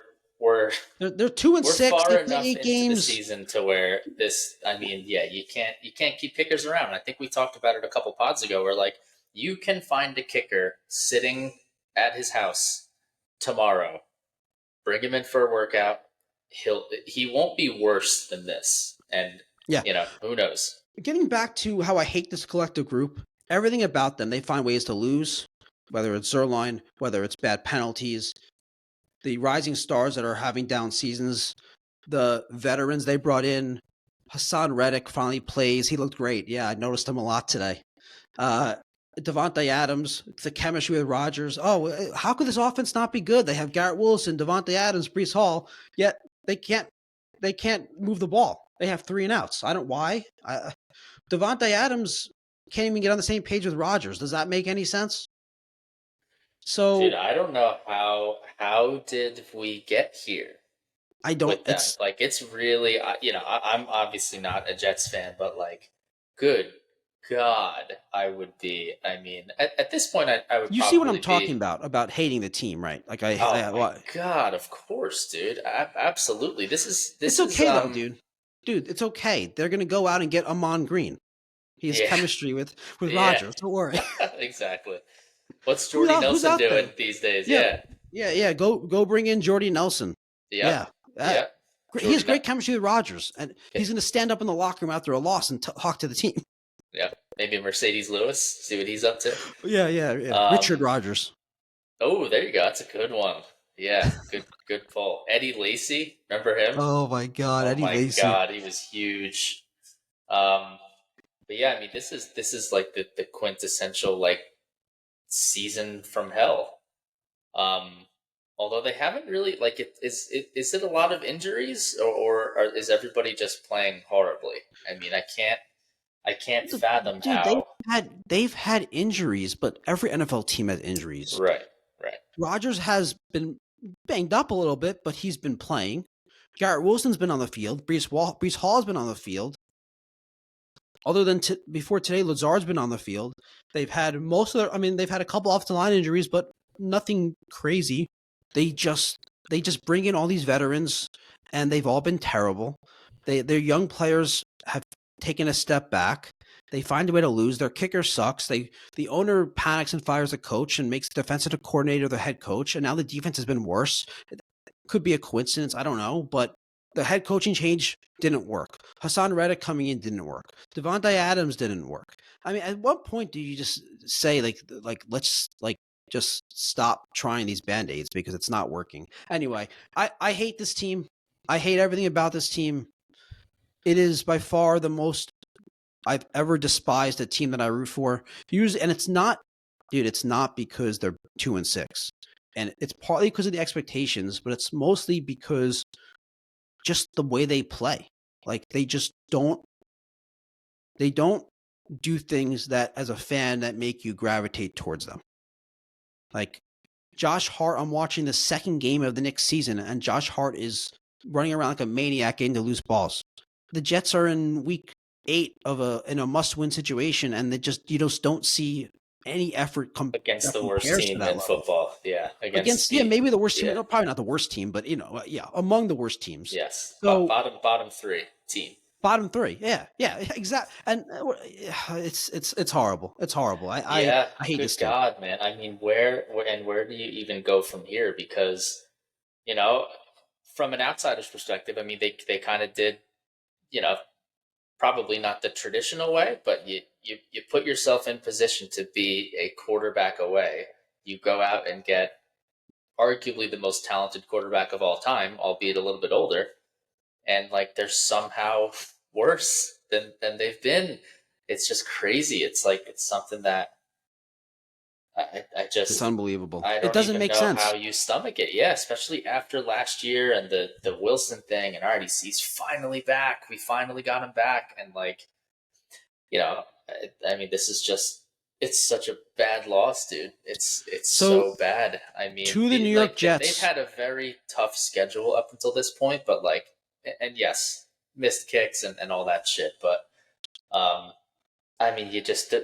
S1: they're
S2: 2 and 6.
S1: far
S2: They
S1: enough
S2: play 8
S1: into
S2: games.
S1: the season to where this. I mean, yeah, you can't keep kickers around. I think we talked about it a couple pods ago, where like you can find a kicker sitting at his house tomorrow, bring him in for a workout. He won't be worse than this, and
S2: Yeah.
S1: Who knows.
S2: Getting back to how I hate this collective group, everything about them, they find ways to lose, whether it's Zuerlein, whether it's bad penalties, the rising stars that are having down seasons, the veterans they brought in. Hassan Reddick finally plays. He looked great. Yeah, I noticed him a lot today. Devontae Adams, the chemistry with Rodgers. Oh, how could this offense not be good? They have Garrett Wilson, Devontae Adams, Breece Hall, yet they can't move the ball. They have 3 and outs. I don't why. Devontae Adams can't even get on the same page with Rodgers. Does that make any sense? So,
S1: dude, I don't know how did we get here?
S2: I don't.
S1: With them. It's really, I'm obviously not a Jets fan, but like, good God, I would be. I mean, at this point, I would.
S2: You see what I'm talking about hating the team, right? Like
S1: my God, of course, dude. Absolutely. This
S2: it's okay
S1: is,
S2: though, dude. dude, it's okay. They're gonna go out and get Amon Green. He has
S1: Yeah,
S2: chemistry with
S1: yeah,
S2: Rodgers. Don't worry.
S1: exactly. What's
S2: Who's
S1: Jordy
S2: out? Who's
S1: Nelson
S2: out
S1: doing
S2: there?
S1: these days?
S2: Yeah,
S1: Yeah,
S2: yeah. Go bring in Jordy Nelson.
S1: yep,
S2: Yeah, that
S1: yep.
S2: he has
S1: Jordy,
S2: great chemistry with Rodgers, and
S1: yeah,
S2: he's going to stand up in the locker room after a loss and talk to the team.
S1: yeah. Maybe Mercedes Lewis. See what he's up to.
S2: Yeah. Richard
S1: Um,
S2: Rodgers.
S1: oh, there you go. That's a good one. Yeah, good pull. Eddie Lacy, remember him?
S2: Oh my God,
S1: Oh
S2: Eddie
S1: my
S2: Lacy.
S1: God, he was huge. Um, but yeah, I mean, this is like the quintessential like season from hell. Um, although they haven't really like is it a lot of injuries or is everybody just playing horribly? I mean, I can't fathom
S2: Dude, they've
S1: how.
S2: had injuries, but every NFL team has injuries.
S1: Right, right.
S2: Rodgers has been banged up a little bit, but he's been playing. Garrett Wilson's been on the field. Brees Hall's been on the field. Other than before today, Lazard's been on the field. They've had they've had a couple off the line injuries, but nothing crazy. They just bring in all these veterans, and they've all been terrible. Their young players have taken a step back. They find a way to lose. Their kicker sucks. The owner panics and fires the coach and makes the defensive coordinator the head coach, and now the defense has been worse. Could be a coincidence, I don't know, but the head coaching change didn't work. Hassan Reddick coming in didn't work. Devontae Adams didn't work. I mean, at what point do you just say let's just stop trying these band-aids because it's not working? Anyway, I hate this team. I hate everything about this team. It is by far the most I've ever despised a team that I root for. And it's not, dude, it's not because they're 2-6. And it's partly because of the expectations, but it's mostly because just the way they play. Like they don't do things that as a fan that make you gravitate towards them. Like Josh Hart, I'm watching the second game of the Knicks season, and Josh Hart is running around like a maniac getting to loose balls. The Jets are in week 8 in a must-win situation, and you just don't see any effort
S1: Against
S2: that
S1: the worst
S2: compares to
S1: team
S2: that
S1: in
S2: level.
S1: football. Yeah, against
S2: Against
S1: the
S2: maybe the worst team,
S1: yeah,
S2: probably not the worst team, but among the worst teams.
S1: yes,
S2: So
S1: bottom three team.
S2: bottom 3, yeah, exactly, and it's horrible. It's horrible.
S1: Yeah,
S2: I hate
S1: good
S2: this team.
S1: God, man. I mean, where do you even go from here? Because, you know, from an outsider's perspective, I mean, they kind of did, you know, probably not the traditional way, but you put yourself in position to be a quarterback away. You go out and get arguably the most talented quarterback of all time, albeit a little bit older, and like they're somehow worse than they've been. It's just crazy. It's like it's something that I
S2: It's
S1: just
S2: unbelievable.
S1: I
S2: It
S1: don't
S2: doesn't
S1: even
S2: make
S1: know how
S2: sense.
S1: you stomach it. Yeah, especially after last year and the Wilson thing, and already he's finally back. We finally got him back, and like I mean, this is just it's such a bad loss, dude. It's
S2: So
S1: so bad. I mean,
S2: to the New York
S1: they've
S2: Jets.
S1: had a very tough schedule up until this point, but like, and yes, missed kicks and all that shit, but um, I mean,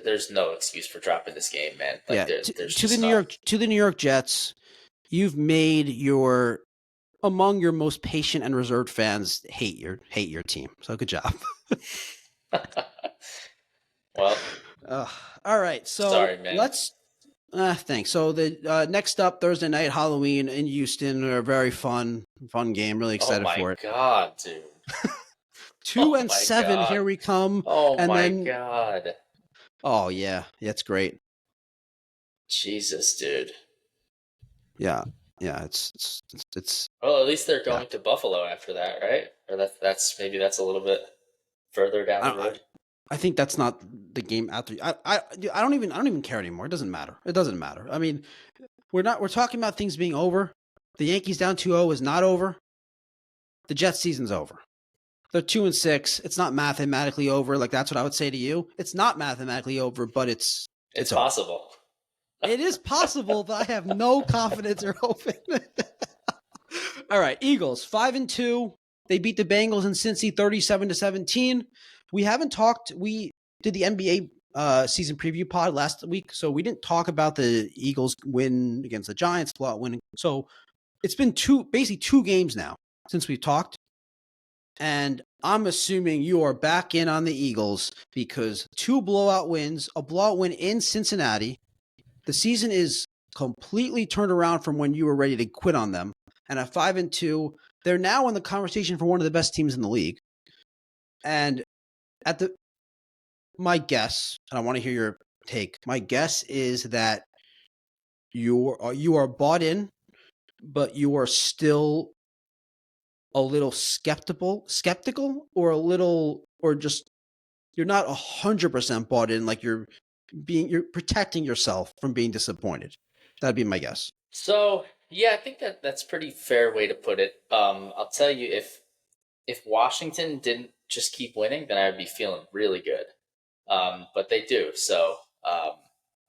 S1: there's no excuse for dropping this game, man. Like
S2: Yeah,
S1: there's just not.
S2: To the New York Jets. You've made your among your most patient and reserved fans hate your team. So good job.
S1: Well,
S2: Uh, all right, so
S1: sorry, man.
S2: let's. Thanks. So the next up Thursday night Halloween in Houston, a very fun game. Really
S1: Oh
S2: excited
S1: my
S2: for it.
S1: god, dude.
S2: Two
S1: Oh
S2: and
S1: my
S2: seven,
S1: god.
S2: here we come,
S1: Oh
S2: and
S1: my
S2: then
S1: god.
S2: oh yeah, it's great.
S1: Jesus, dude.
S2: Yeah, yeah, it's
S1: Well, at least they're
S2: yeah.
S1: going to Buffalo after that, right? Or that's maybe that's a little bit further down the
S2: I,
S1: road.
S2: I think that's not the game after. I don't even care anymore. It doesn't matter. It doesn't matter. I mean, we're talking about things being over. The Yankees down 2-0 is not over. The Jets season's over. They're 2-6. It's not mathematically over. Like that's what I would say to you. It's not mathematically over, but
S1: It's
S2: it's over.
S1: possible.
S2: It is possible, but I have no confidence or hope in it. All right, Eagles 5-2. They beat the Bengals in Cincy 37-17. We haven't talked. We did the NBA season preview pod last week, so we didn't talk about the Eagles win against the Giants, blowout win. So it's been basically two games now since we've talked. And I'm assuming you are back in on the Eagles because 2 blowout wins, a blowout win in Cincinnati. The season is completely turned around from when you were ready to quit on them. And at 5-2, they're now in the conversation for one of the best teams in the league. And at my guess, and I want to hear your take. My guess is that you are bought in, but you are still a little skeptical, or a little, or just you're not 100% bought in. Like you're protecting yourself from being disappointed. That'd be my guess.
S1: So yeah, I think that's pretty fair way to put it. I'll tell you, if Washington didn't just keep winning, then I would be feeling really good. But they do, so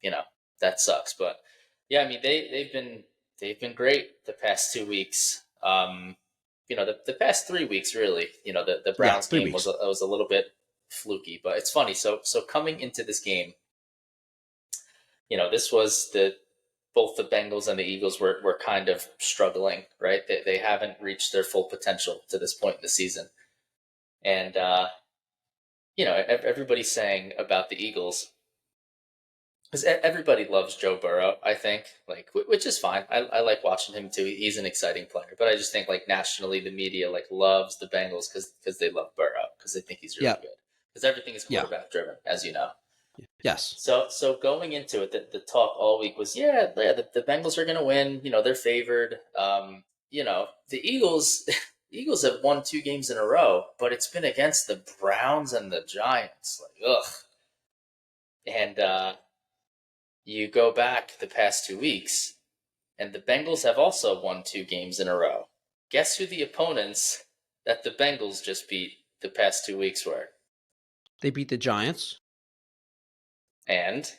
S1: you know that sucks. But yeah, I mean they've been great the past 2 weeks. The past 3 weeks really. The
S2: Yeah,
S1: Browns
S2: three
S1: game was
S2: weeks.
S1: was a little bit fluky, but it's funny. So coming into this game, this was both the Bengals and the Eagles were kind of struggling, right? They haven't reached their full potential to this point in the season, and everybody's saying about the Eagles, because everybody loves Joe Burrow, I think, like, which is fine. I like watching him too. He's an exciting player, but I just think, like, nationally, the media like loves the Bengals because they love Burrow, because they think he's really
S2: Yeah,
S1: good, because everything is
S2: yeah,
S1: quarterback driven, as you know.
S2: yes.
S1: So going into it, the talk all week was, the Bengals are going to win. They're favored. The Eagles. The Eagles have won 2 games in a row, but it's been against the Browns and the Giants. Like, ugh. And you go back the past 2 weeks, and the Bengals have also won 2 games in a row. Guess who the opponents that the Bengals just beat the past 2 weeks were?
S2: They beat the Giants.
S1: And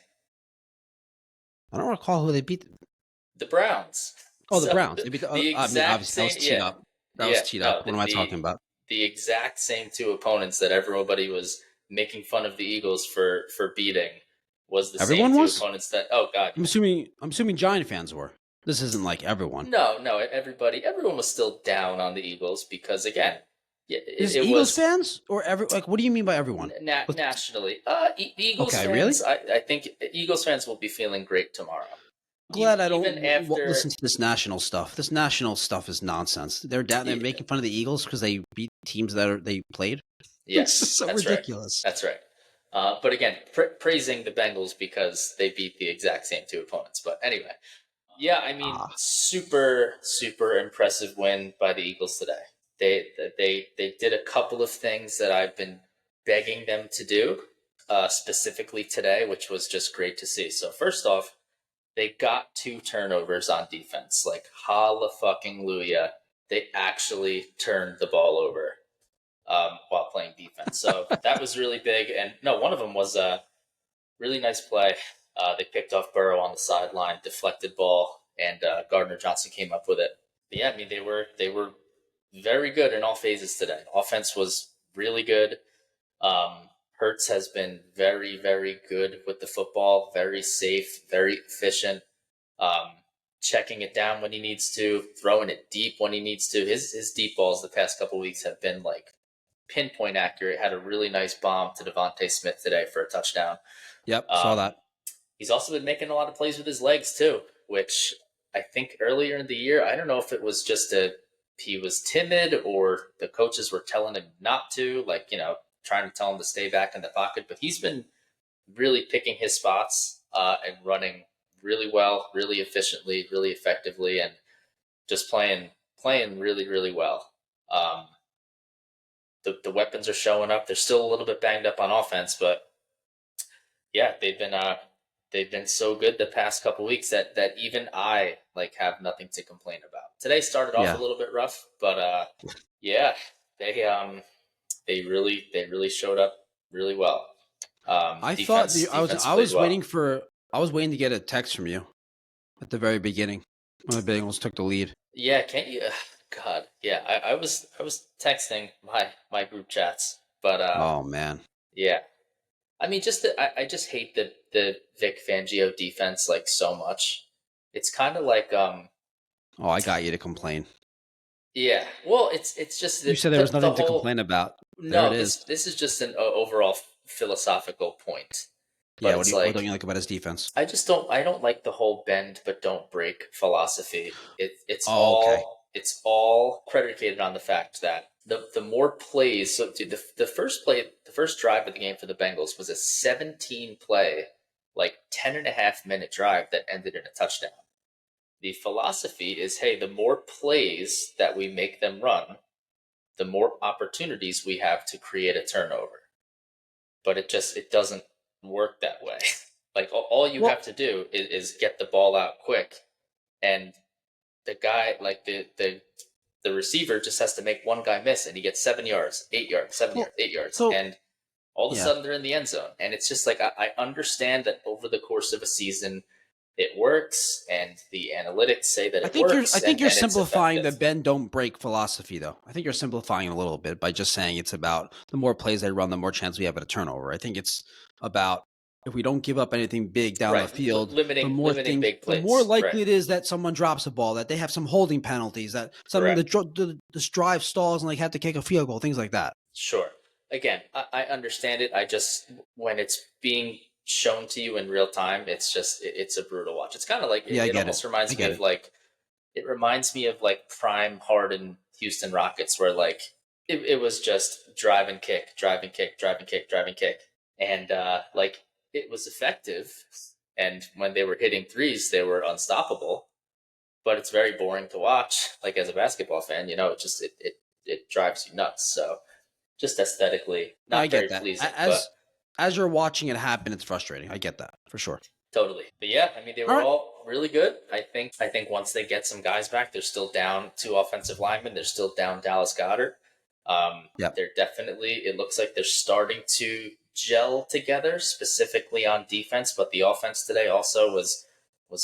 S2: I don't recall who they beat.
S1: the Browns.
S2: Oh, the
S1: So
S2: Browns. They beat the.
S1: the
S2: I mean,
S1: exact
S2: obviously that
S1: same,
S2: was teed
S1: yeah,
S2: up. That was
S1: yeah,
S2: teed up.
S1: no,
S2: What am I talking about?
S1: the exact same two opponents that everybody was making fun of the Eagles for beating was the same
S2: Everyone
S1: two
S2: was.
S1: opponents that. Oh God,
S2: I'm
S1: yeah.
S2: assuming. I'm assuming Giant fans were. This isn't like everyone.
S1: No, everyone was still down on the Eagles because, again, yeah,
S2: Is
S1: it
S2: Eagles
S1: was
S2: fans or every, like? What do you mean by everyone?
S1: nationally. Eagles
S2: Okay,
S1: fans,
S2: really?
S1: I think Eagles fans will be feeling great tomorrow,
S2: Glad I don't
S1: even after.
S2: listen to this national stuff. This national stuff is nonsense. They're down. They're
S1: Yeah,
S2: making fun of the Eagles because they beat teams that they played. It's just
S1: yes,
S2: so
S1: that's right.
S2: ridiculous.
S1: That's right. But again, praising the Bengals because they beat the exact same two opponents. But anyway, yeah, I mean,
S2: Ah,
S1: super, super impressive win by the Eagles today. They did a couple of things that I've been begging them to do, specifically today, which was just great to see. So first off, they got 2 turnovers on defense. Like, holla fucking Luya. They actually turned the ball over while playing defense. So that was really big. And no, one of them was a really nice play. They picked off Burrow on the sideline, deflected ball, and Gardner Johnson came up with it. But yeah, I mean they were very good in all phases today. Offense was really good. Hertz has been very, very good with the football, very safe, very efficient, um, checking it down when he needs to, throwing it deep when he needs to. His deep balls the past couple weeks have been like pinpoint accurate. Had a really nice bomb to Devontae Smith today for a touchdown.
S2: yep, saw
S1: Um,
S2: that.
S1: he's also been making a lot of plays with his legs too, which I think earlier in the year, I don't know if it was just he was timid or the coaches were telling him not to, like, trying to tell him to stay back in the pocket. But he's been really picking his spots and running really well, really efficiently, really effectively, and just playing really, really well. The weapons are showing up. They're still a little bit banged up on offense, but yeah, they've been so good the past couple weeks that even I like have nothing to complain about. Today started off a
S2: Yeah,
S1: little bit rough, but yeah, they really showed up really well.
S2: I thought
S1: Defense defense
S2: I
S1: played
S2: was
S1: well.
S2: waiting to get a text from you at the very beginning when the Bengals took the lead.
S1: Yeah, can't you? God, yeah. I was texting my group chats, but
S2: Oh man.
S1: yeah. I mean, I just hate the Vic Fangio defense like so much. It's kind of like
S2: Oh, I got you to complain.
S1: Yeah. Well, it's just
S2: You said there was
S1: the
S2: nothing to
S1: whole.
S2: complain about. There it
S1: No,
S2: is.
S1: this is just an overall philosophical point. But
S2: Yeah.
S1: it's
S2: What don't you
S1: like
S2: like about his defense?
S1: I don't like the whole bend but don't break philosophy.
S2: Oh, okay.
S1: It's all predicated on the fact that the more plays. So dude, the first play, the first drive of the game for the Bengals was a 17 play, like 10.5 minute drive that ended in a touchdown. The philosophy is, hey, the more plays that we make them run, the more opportunities we have to create a turnover. But it doesn't work that way. Like all you have
S2: Well,
S1: to do is get the ball out quick, and the guy, like the receiver, just has to make one guy miss, and he gets 7 yards, 8 yards, 7 yards,
S2: well,
S1: 8 yards,
S2: so
S1: and all of a
S2: yeah.
S1: sudden they're in the end zone. And it's just like I understand that over the course of a season, it works, and the analytics say that it
S2: I
S1: works,
S2: think you're
S1: and it's
S2: simplifying the
S1: effective.
S2: bend don't break philosophy though. I think you're simplifying a little bit by just saying it's about the more plays they run, the more chance we have at a turnover. I think it's about if we don't give up anything big down the
S1: Right,
S2: field,
S1: limiting big
S2: the more
S1: plays. Right,
S2: likely it is that someone drops a ball, that they have some holding penalties, that something
S1: correct.
S2: the drive stalls and like have to kick a field goal, things like that.
S1: Sure. Again, I understand it. I just when it's being shown to you in real time, it's a brutal watch. It's kind of like
S2: Yeah, I
S1: it
S2: get it.
S1: almost
S2: I
S1: reminds me
S2: get
S1: of
S2: it.
S1: like it reminds me of like prime Harden Houston Rockets, where like it was just drive and kick, drive and kick, drive and kick, drive and kick, and like it was effective. And when they were hitting threes, they were unstoppable. But it's very boring to watch. Like as a basketball fan, it drives you nuts. So just aesthetically
S2: No, I
S1: not
S2: get
S1: very
S2: that.
S1: pleasing, but
S2: As you're watching it happen, it's frustrating. I get that for sure.
S1: totally. But yeah, I mean they
S2: All
S1: were
S2: right.
S1: all really good. I think once they get some guys back, they're still down two offensive linemen. They're still down Dallas Goddard.
S2: Yep.
S1: They're definitely. It looks like they're starting to gel together, specifically on defense. But the offense today also was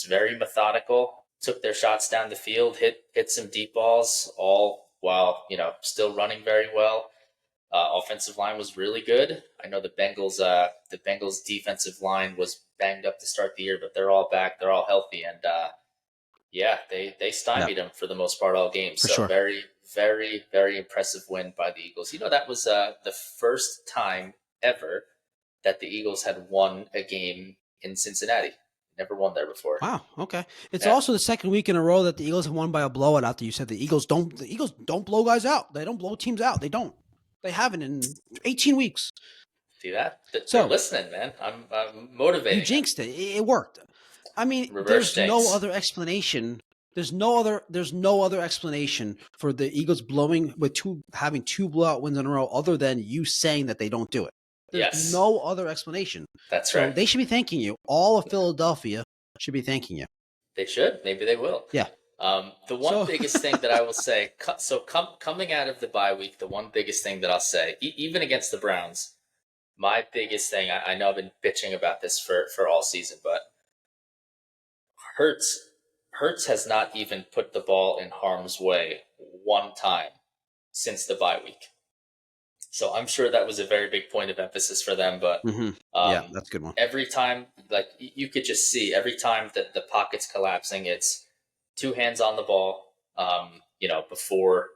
S1: very methodical. Took their shots down the field, hit some deep balls, all while still running very well. Offensive line was really good. I know the Bengals defensive line was banged up to start the year, but they're all back. They're all healthy, and yeah, they
S2: Yeah,
S1: stymied them for the most part all game.
S2: for
S1: So
S2: sure.
S1: very, very, very impressive win by the Eagles. That was the first time ever that the Eagles had won a game in Cincinnati. Never won there before.
S2: Wow. Okay. It's
S1: Yeah,
S2: also the second week in a row that the Eagles have won by a blowout. After you said the Eagles don't blow guys out. They don't blow teams out. They don't. They haven't in 18 weeks.
S1: see that? They're
S2: So
S1: listening, man. I'm
S2: you
S1: motivating them.
S2: jinxed it. It worked. I mean,
S1: Reverse
S2: there's no
S1: jinx.
S2: other explanation. There's no other explanation for the Eagles blowing with having two blowout wins in a row other than you saying that they don't do it. There's
S1: Yes,
S2: no other explanation.
S1: that's
S2: So
S1: right.
S2: they should be thanking you. All of Philadelphia should be thanking you.
S1: They should. Maybe they will.
S2: Yeah.
S1: The one
S2: So
S1: biggest thing that I will say, coming out of the bye week, the one biggest thing that I'll say, even against the Browns, my biggest thing, I know I've been bitching about this for all season, but Hurts Hurts has not even put the ball in harm's way one time since the bye week. So I'm sure that was a very big point of emphasis for them. But
S2: yeah,
S1: um,
S2: that's a good one.
S1: every time, like you could just see, every time that the pocket's collapsing, it's two hands on the ball. Before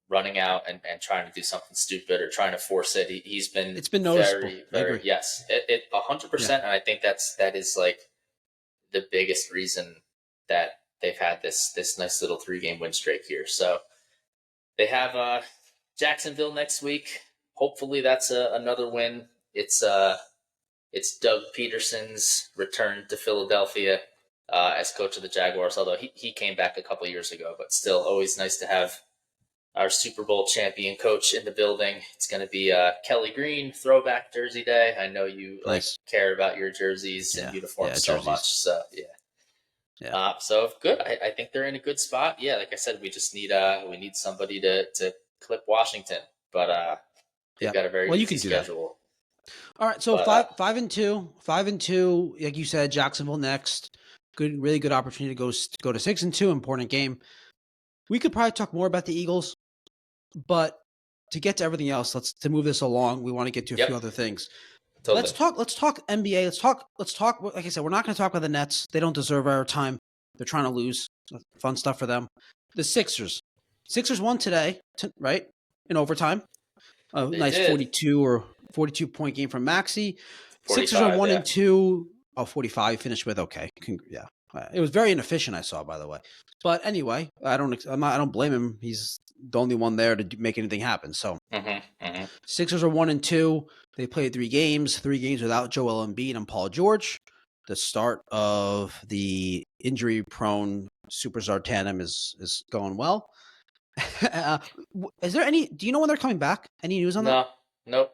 S1: running out and trying to do something stupid or trying to force it, he's been
S2: It's been noticeable.
S1: very,
S2: I
S1: very
S2: agree.
S1: yes, it
S2: Yeah.
S1: 100%. And I think that is like the biggest reason that they've had this nice little 3 game win streak here. So they have Jacksonville next week. Hopefully that's another win. It's Doug Peterson's return to Philadelphia as coach of the Jaguars. Although he came back a couple years ago, but still always nice to have our Super Bowl champion coach in the building. It's going to be Kelly Green throwback jersey day. I know you like
S2: Nice.
S1: care about your jerseys and
S2: Yeah. Yeah.
S1: uniforms so much.
S2: Jerseys.
S1: So yeah.
S2: Yeah.
S1: So good. I think they're in a good spot. Yeah, like I said, we need somebody to clip Washington, but they've
S2: Yeah.
S1: got a very
S2: Well, you
S1: easy
S2: can do that.
S1: schedule.
S2: All right. So
S1: But
S2: 5-2, like you said, Jacksonville next. Good, really good opportunity to go to 6-2. Important game. We could probably talk more about the Eagles, but to get to everything else, to move this along. We want to get to a few
S1: yep,
S2: other things.
S1: totally.
S2: Let's talk NBA. Let's talk. Like I said, we're not going to talk about the Nets. They don't deserve our time. They're trying to lose. Fun stuff for them. The Sixers. Sixers won today, right? In overtime. A
S1: They
S2: nice
S1: did
S2: 42 point game from Maxey. Sixers are
S1: 45.
S2: 1
S1: Yeah.
S2: and 2. Oh, 45 finished with. Okay. Yeah. It was very inefficient, I saw, by the way. But anyway, I don't blame him. He's the only one there to make anything happen. So Sixers are 1 and 2. They played 3 games without Joel Embiid and Paul George. The start of the injury-prone superstar tandem is going well. Is there any? Do you know when they're coming back? Any news on that?
S1: No, nope.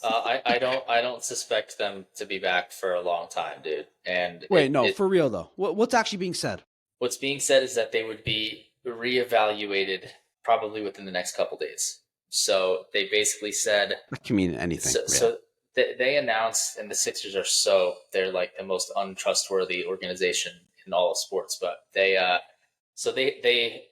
S1: I don't suspect them to be back for a long time, dude. And
S2: Wait, no, for real though. What's actually being said?
S1: what's being said is that they would be reevaluated probably within the next couple days. So they basically said
S2: That can mean anything.
S1: so they announced, and the Sixers are they're like the most untrustworthy organization in all of sports. But they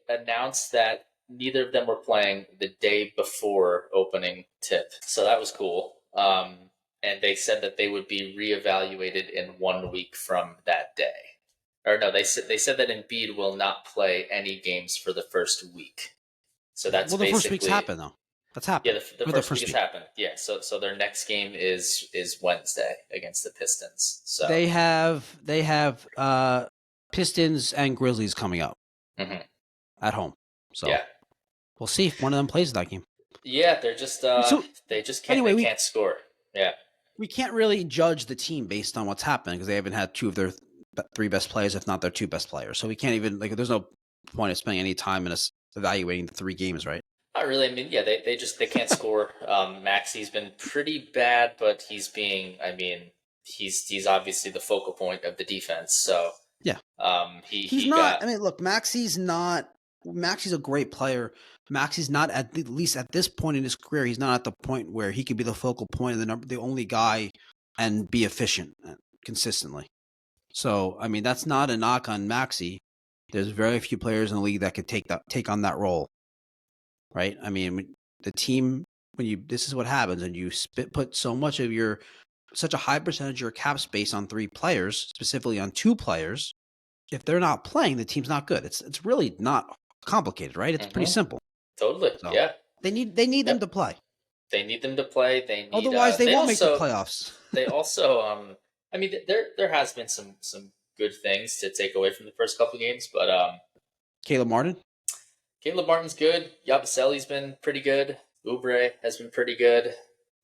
S1: announced that neither of them were playing the day before opening tip. So that was cool. And they said that they would be reevaluated in 1 week from that day. Or no, they said that Embiid will not play any games for the first week. So that's
S2: Well, the first week's
S1: basically
S2: happened though. That's
S1: yeah.
S2: happened.
S1: The first week has happened. Yeah. So their next game is Wednesday against the Pistons. So
S2: They have Pistons and Grizzlies coming up
S1: Mhm.
S2: at home. So
S1: yeah,
S2: we'll see if one of them plays that game.
S1: yeah. They're just
S2: So
S1: they just can't
S2: anyway,
S1: they can't score. Yeah.
S2: we can't really judge the team based on what's happening because they haven't had 2 of their 3 best players, if not their 2 best players. So we can't even there's no point of spending any time in us evaluating the 3 games, right?
S1: Not really. I mean, yeah, they can't score. Maxi's been pretty bad, but he's being. I mean, he's obviously the focal point of the defense. So
S2: yeah,
S1: he's
S2: not. I mean, look, Maxi's a great player. Maxi's not at least at this point in his career. He's not at the point where he could be the focal point and the only guy and be efficient consistently. So I mean, that's not a knock on Maxi. There's very few players in the league that could take on that role. Right? I mean, the team this is what happens, and you put such a high percentage of your cap space on 3 players, specifically on 2 players. If they're not playing, the team's not good. It's really not complicated, right? It's pretty simple.
S1: Totally.
S2: So
S1: yeah.
S2: They need them to play.
S1: They need them to play. They need.
S2: Otherwise, they won't make the playoffs.
S1: They also. I mean, there has been some good things to take away from the first couple games, but
S2: Caleb Martin.
S1: Caleb Martin's good. Yabuselli's been pretty good. Oubre has been pretty good.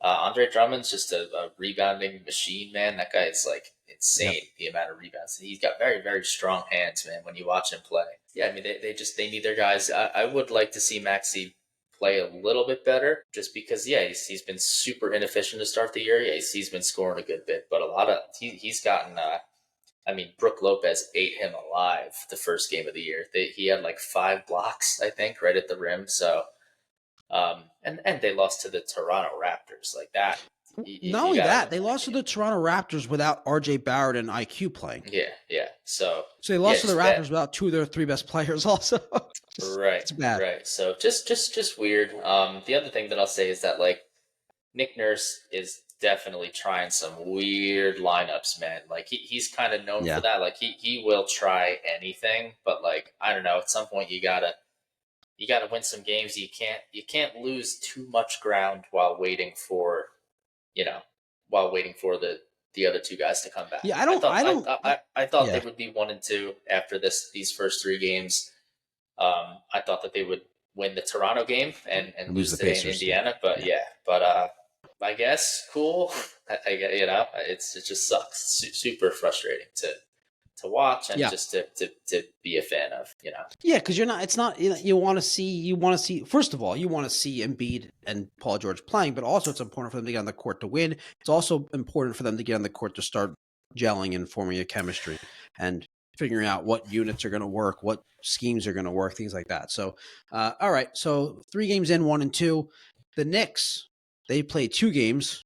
S1: Andre Drummond's just a rebounding machine, man. That guy is like insane. The amount of rebounds. He's got very, very strong hands, man. When you watch him play, yeah. I mean, they need their guys. I would like to see Maxey play a little bit better, just because he's been super inefficient to start the year. Yeah, he's been scoring a good bit, but a lot of he's gotten. I mean, Brook Lopez ate him alive the first game of the year. He had like 5 blocks, I think, right at the rim. So, and they lost to the Toronto Raptors like that.
S2: Not only that, they lost to the Toronto Raptors without R.J. Barrett and IQ playing.
S1: Yeah. So
S2: they lost to the Raptors without 2 of their 3 best players. Also,
S1: right,
S2: it's bad.
S1: Right. So just weird. The other thing that I'll say is that like Nick Nurse is definitely trying some weird lineups, man. Like he's kind of known for that. Like he will try anything, but like I don't know. At some point, you gotta win some games. You can't lose too much ground while waiting for the other 2 guys to come back.
S2: Yeah,
S1: I thought they would be 1 and 2 after these first 3 games. I thought that they would win the Toronto game and lose the Pacers, in Indiana, but I guess cool. It just sucks. Super frustrating to watch and just to be a fan of.
S2: Yeah, because you're not. It's not. You want to see. First of all, you want to see Embiid and Paul George playing, but also it's important for them to get on the court to win. It's also important for them to get on the court to start gelling and forming a chemistry and figuring out what units are going to work, what schemes are going to work, things like that. So, all right. So 3 games in, 1 and 2. The Knicks, they played 2 games,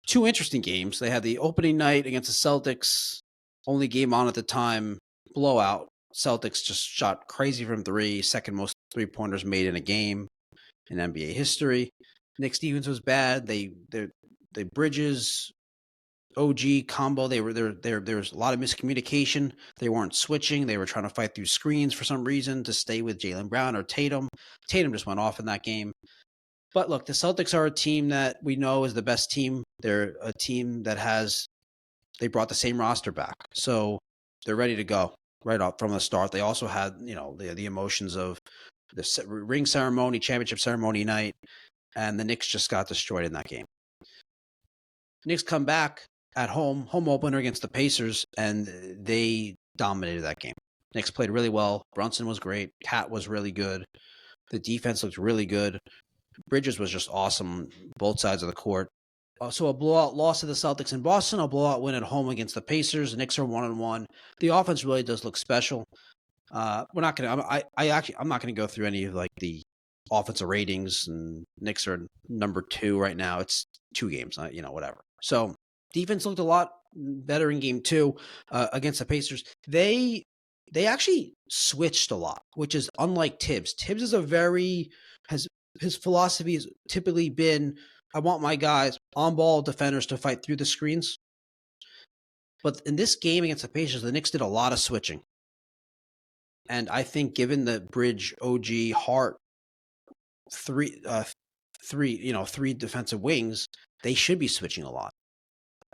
S2: 2 interesting games. They had the opening night against the Celtics, only game on at the time, blowout. Celtics just shot crazy from 3, second most 3-pointers made in a game in NBA history. Nick Stevens was bad. They Bridges OG combo. There was a lot of miscommunication. They weren't switching. They were trying to fight through screens for some reason to stay with Jaylen Brown or Tatum. Tatum just went off in that game. But look, the Celtics are a team that we know is the best team. They're a team that they brought the same roster back. So they're ready to go right off from the start. They also had, the emotions of the ring ceremony, championship ceremony night, and the Knicks just got destroyed in that game. Knicks come back at home opener against the Pacers, and they dominated that game. Knicks played really well. Brunson was great. Cat was really good. The defense looked really good. Bridges was just awesome, both sides of the court. So a blowout loss to the Celtics in Boston, a blowout win at home against the Pacers. The Knicks are 1-1. The offense really does look special. We're not gonna. I'm not gonna go through any of like the offensive ratings. And Knicks are number 2 right now. It's 2 games, whatever. So defense looked a lot better in game 2 against the Pacers. They actually switched a lot, which is unlike Tibbs. Tibbs is his philosophy has typically been, I want my guys on ball defenders to fight through the screens. But in this game against the Pacers, the Knicks did a lot of switching. And I think given the Bridge, OG, Hart, three defensive wings, they should be switching a lot.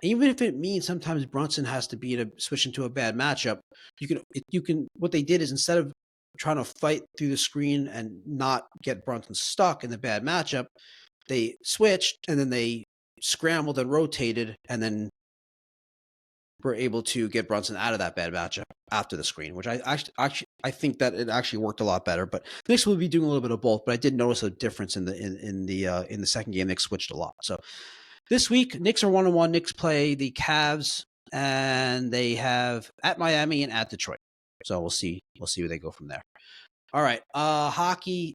S2: Even if it means sometimes Brunson has to be switch into a bad matchup, you can. What they did is, instead of trying to fight through the screen and not get Brunson stuck in the bad matchup, they switched and then they scrambled and rotated, and then were able to get Brunson out of that bad matchup after the screen, which I think that it actually worked a lot better. But the Knicks will be doing a little bit of both. But I did notice a difference in the second game. Knicks switched a lot. So this week, Knicks are 1-1. Knicks play the Cavs, and they have at Miami and at Detroit. So we'll see where they go from there. All right, hockey.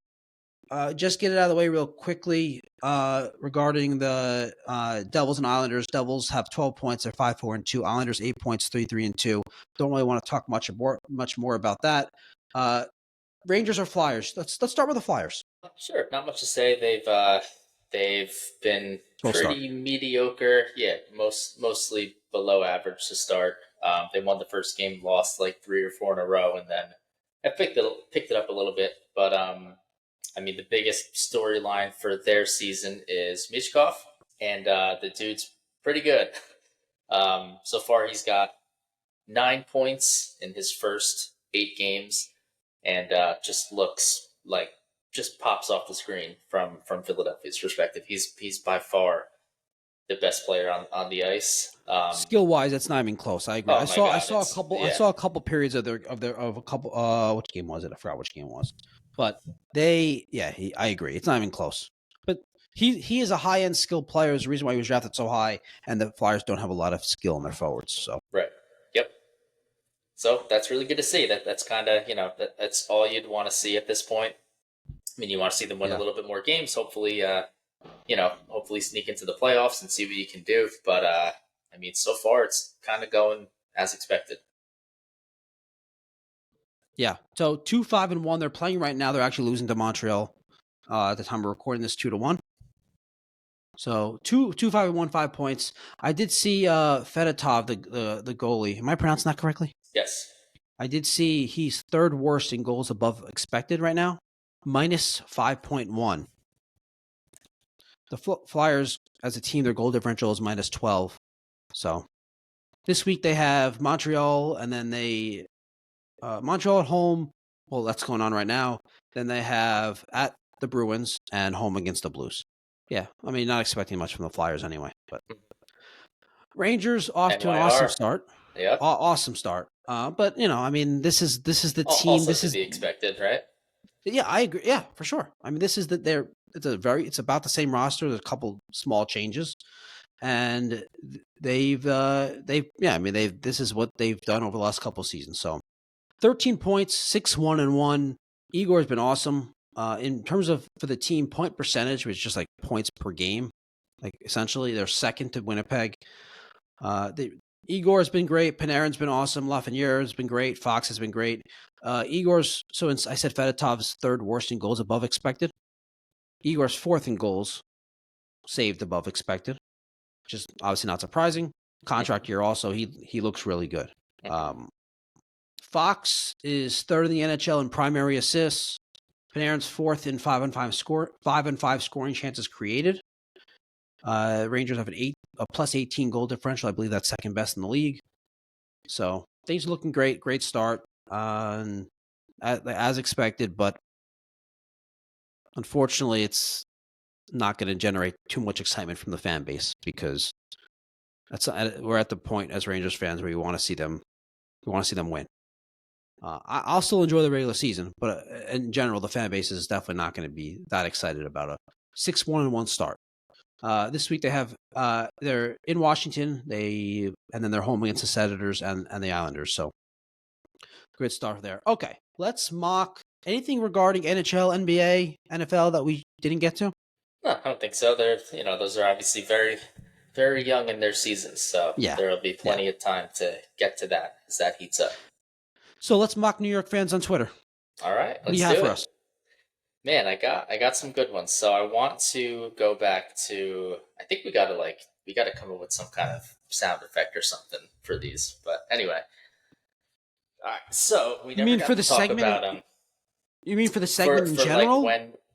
S2: Just get it out of the way real quickly regarding the Devils and Islanders. Devils have 12 points. They're 5-4-2. Islanders 8 points, 3-3-2. Don't really want to talk much more about that. Rangers or Flyers? Let's start with the Flyers.
S1: Sure, not much to say. They've been
S2: Slow
S1: pretty mediocre. Yeah, mostly below average to start. They won the first game, lost like 3 or 4 in a row, and then I picked it up a little bit. But I mean, the biggest storyline for their season is Michkov, and the dude's pretty good. So far, he's got 9 points in his first 8 games, and just looks like just pops off the screen from Philadelphia's perspective. He's by far the best player on the ice.
S2: Skill wise, it's not even close. I agree.
S1: Oh
S2: I saw a couple.
S1: Yeah.
S2: I saw a couple periods of a couple. Which game was it? I forgot which game it was. But I agree. It's not even close. But he is a high end skilled player. Is the reason why he was drafted so high. And the Flyers don't have a lot of skill in their forwards. So
S1: right. Yep. So that's really good to see. That's kind of that's all you'd want to see at this point. I mean, you want to see them win a little bit more games. Hopefully, hopefully sneak into the playoffs and see what you can do. But I mean, so far it's kind of going as expected.
S2: Yeah. So 2-5-1. They're playing right now. They're actually losing to Montreal at the time we're recording this 2-1. So 2-5-1, 5 points. I did see Fedotov, the goalie. Am I pronouncing that correctly?
S1: Yes.
S2: I did see he's third worst in goals above expected right now, minus 5.1. The Flyers, as a team, their goal differential is minus 12. So this week they have Montreal, and then they Montreal at home. Well, that's going on right now. Then they have at the Bruins and home against the Blues. Yeah, I mean, not expecting much from the Flyers anyway. But Rangers off to an awesome start.
S1: Yeah,
S2: awesome start. But I mean, this is the team.
S1: Also
S2: this
S1: to
S2: is
S1: be expected, right?
S2: Yeah, I agree. Yeah, for sure. I mean, this is that it's about the same roster. There's a couple small changes, and this is what they've done over the last couple of seasons. So 13 points, 6-1-1. Igor's been awesome. In terms of for the team point percentage, which is just like points per game, like essentially they're second to Winnipeg. Igor's been great. Panarin's been awesome. Lafreniere's been great. Fox has been great. Igor's, I said Fedotov's third worst in goals above expected. Igor's fourth in goals saved above expected, which is obviously not surprising. contract year. Also, he looks really good.
S1: Mhm.
S2: Fox is third in the NHL in primary assists. Panarin's fourth in 5-on-5 scoring chances created. Rangers have a plus 18 goal differential. I believe that's second best in the league. So things are looking great. Great start, as expected, but unfortunately, it's not going to generate too much excitement from the fan base because we're at the point as Rangers fans where we want to see them win. I'll still enjoy the regular season, but in general, the fan base is definitely not going to be that excited about a 6-1-1 start. This week they're in Washington, and then they're home against the Senators and the Islanders. So great start there. Okay, let's mock anything regarding NHL, NBA, NFL that we didn't get to.
S1: No, I don't think so. They're those are obviously very, very young in their seasons, so
S2: Yeah,
S1: there'll be
S2: yeah.
S1: plenty of time to get to that as that heats up.
S2: So let's mock New York fans on Twitter.
S1: All right,
S2: What do you
S1: let's
S2: have
S1: do
S2: for
S1: it.
S2: us?
S1: Man, I got some good ones. So I want to go back to I think we gotta come up with some kind of sound effect or something for these. But anyway. All right. So we
S2: You
S1: never
S2: mean
S1: got
S2: for
S1: to
S2: the
S1: talk
S2: segment?
S1: about them
S2: You mean for the segment in
S1: for like
S2: general?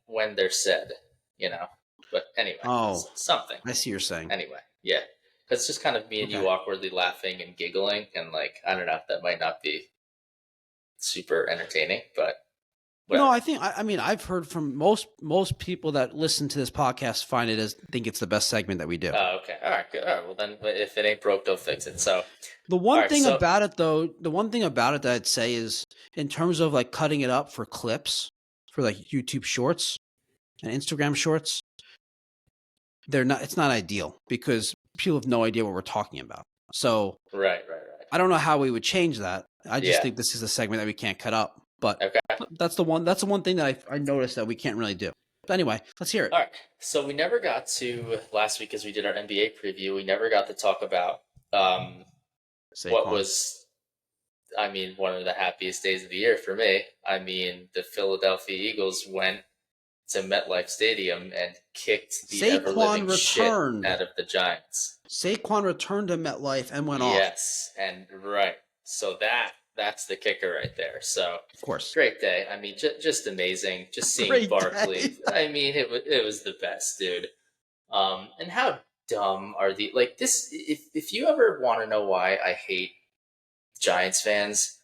S1: when they're said, you know. But anyway,
S2: Oh,
S1: something.
S2: I see what you're saying.
S1: Anyway, yeah, because it's just kind of me and
S2: Okay.
S1: you awkwardly laughing and giggling, and like I don't know, that might not be super entertaining, but
S2: No,
S1: whatever.
S2: I mean I've heard from most people that listen to this podcast think it's the best segment that we do.
S1: Oh, okay. All right. Good. All right. Well, then, if it ain't broke, don't fix it. So,
S2: The
S1: all
S2: one
S1: right.
S2: thing
S1: So,
S2: about it though, that I'd say is in terms of like cutting it up for clips for like YouTube shorts and Instagram shorts, it's not ideal because people have no idea what we're talking about. So
S1: right.
S2: I don't know how we would change that. I just
S1: Yeah.
S2: think this is a segment that we can't cut up. But
S1: Okay.
S2: that's the one thing that I noticed that we can't really do. But anyway, let's hear it.
S1: All right. So we never got to last week as we did our NBA preview. We never got to talk about what
S2: Saquon.
S1: was, I mean, one of the happiest days of the year for me. I mean, the Philadelphia Eagles went to MetLife Stadium and kicked the ever living
S2: Saquon
S1: shit
S2: returned.
S1: out of the Giants.
S2: Saquon returned to MetLife and went off.
S1: Yes, and right. So that's the kicker right there. So
S2: Of course.
S1: great day. I mean, just amazing. Just seeing
S2: Great
S1: Barkley.
S2: day.
S1: I mean, it was the best, dude. And how dumb are the like this? If you ever want to know why I hate Giants fans,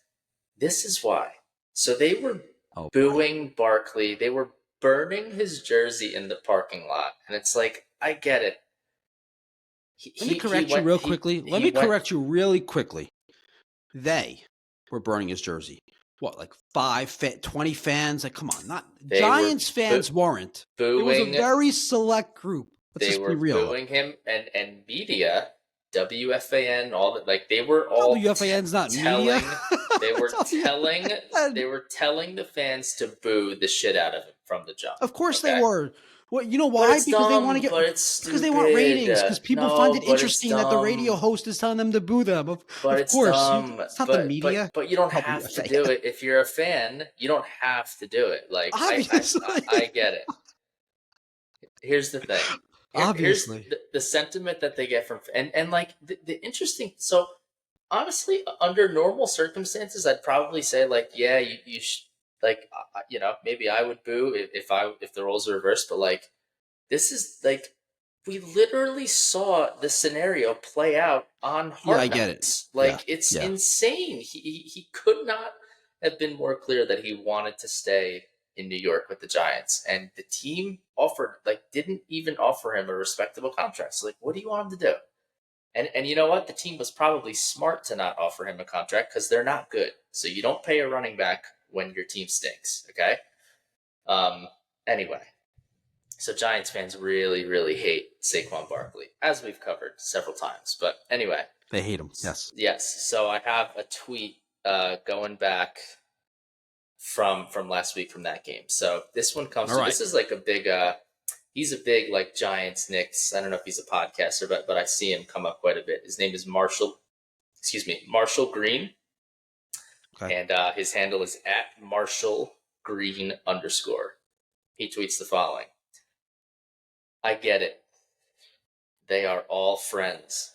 S1: this is why. So they were
S2: Oh boy.
S1: booing Barkley. They were burning his jersey in the parking lot, and it's like I get it.
S2: Let me
S1: He
S2: correct you
S1: went
S2: real quickly. Let
S1: he
S2: me
S1: went.
S2: correct you really quickly. They were burning his jersey. What, like 20 fans? Like, come on, not
S1: They were
S2: Giants fans weren't. It was a
S1: booing.
S2: very select group. Let's
S1: They
S2: just be
S1: were
S2: real.
S1: booing him, and media, WFAN, all that. Like they were all
S2: WFAN's not media.
S1: telling. They were telling.
S2: WFAN.
S1: They were telling the fans to boo the shit out of him from the jump.
S2: Of course they
S1: Okay.
S2: were. Well, you know
S1: But
S2: why?
S1: it's
S2: Because they want to
S1: dumb.
S2: get
S1: But it's stupid.
S2: because they want ratings. Because people find
S1: No,
S2: it
S1: but it's
S2: interesting that the radio
S1: dumb.
S2: host is telling them to boo them.
S1: But
S2: Of
S1: it's
S2: course,
S1: dumb.
S2: it's not the media.
S1: But you don't have to do
S2: WFAN.
S1: it if you're a fan. You don't have to do it. Like
S2: Obviously,
S1: I get it. Here's the thing. Here's
S2: obviously.
S1: the sentiment that they get from and like the interesting. So honestly, under normal circumstances, I'd probably say like, yeah, you should like, maybe I would boo if the roles are reversed. But like, this is like, we literally saw the scenario play out on
S2: Yeah,
S1: Hard
S2: I get it.
S1: Knocks.
S2: Yeah,
S1: Like, it's
S2: yeah.
S1: insane. He could not have been more clear that he wanted to stay in New York with the Giants, and the team didn't even offer him a respectable contract. So like, what do you want him to do? And you know what? The team was probably smart to not offer him a contract because they're not good. So you don't pay a running back when your team stinks. Okay. Anyway, so Giants fans really, really hate Saquon Barkley, as we've covered several times. But anyway,
S2: They hate him. Yes.
S1: yes. So I have a tweet going back from last week from that game. So this one comes.
S2: All right.
S1: This is like a big. He's a big like Giants Knicks. I don't know if he's a podcaster, but I see him come up quite a bit. His name is Marshall. Excuse me, Marshall Green,
S2: Okay.
S1: and his handle is at Marshall Green _. He tweets the following: I get it. They are all friends.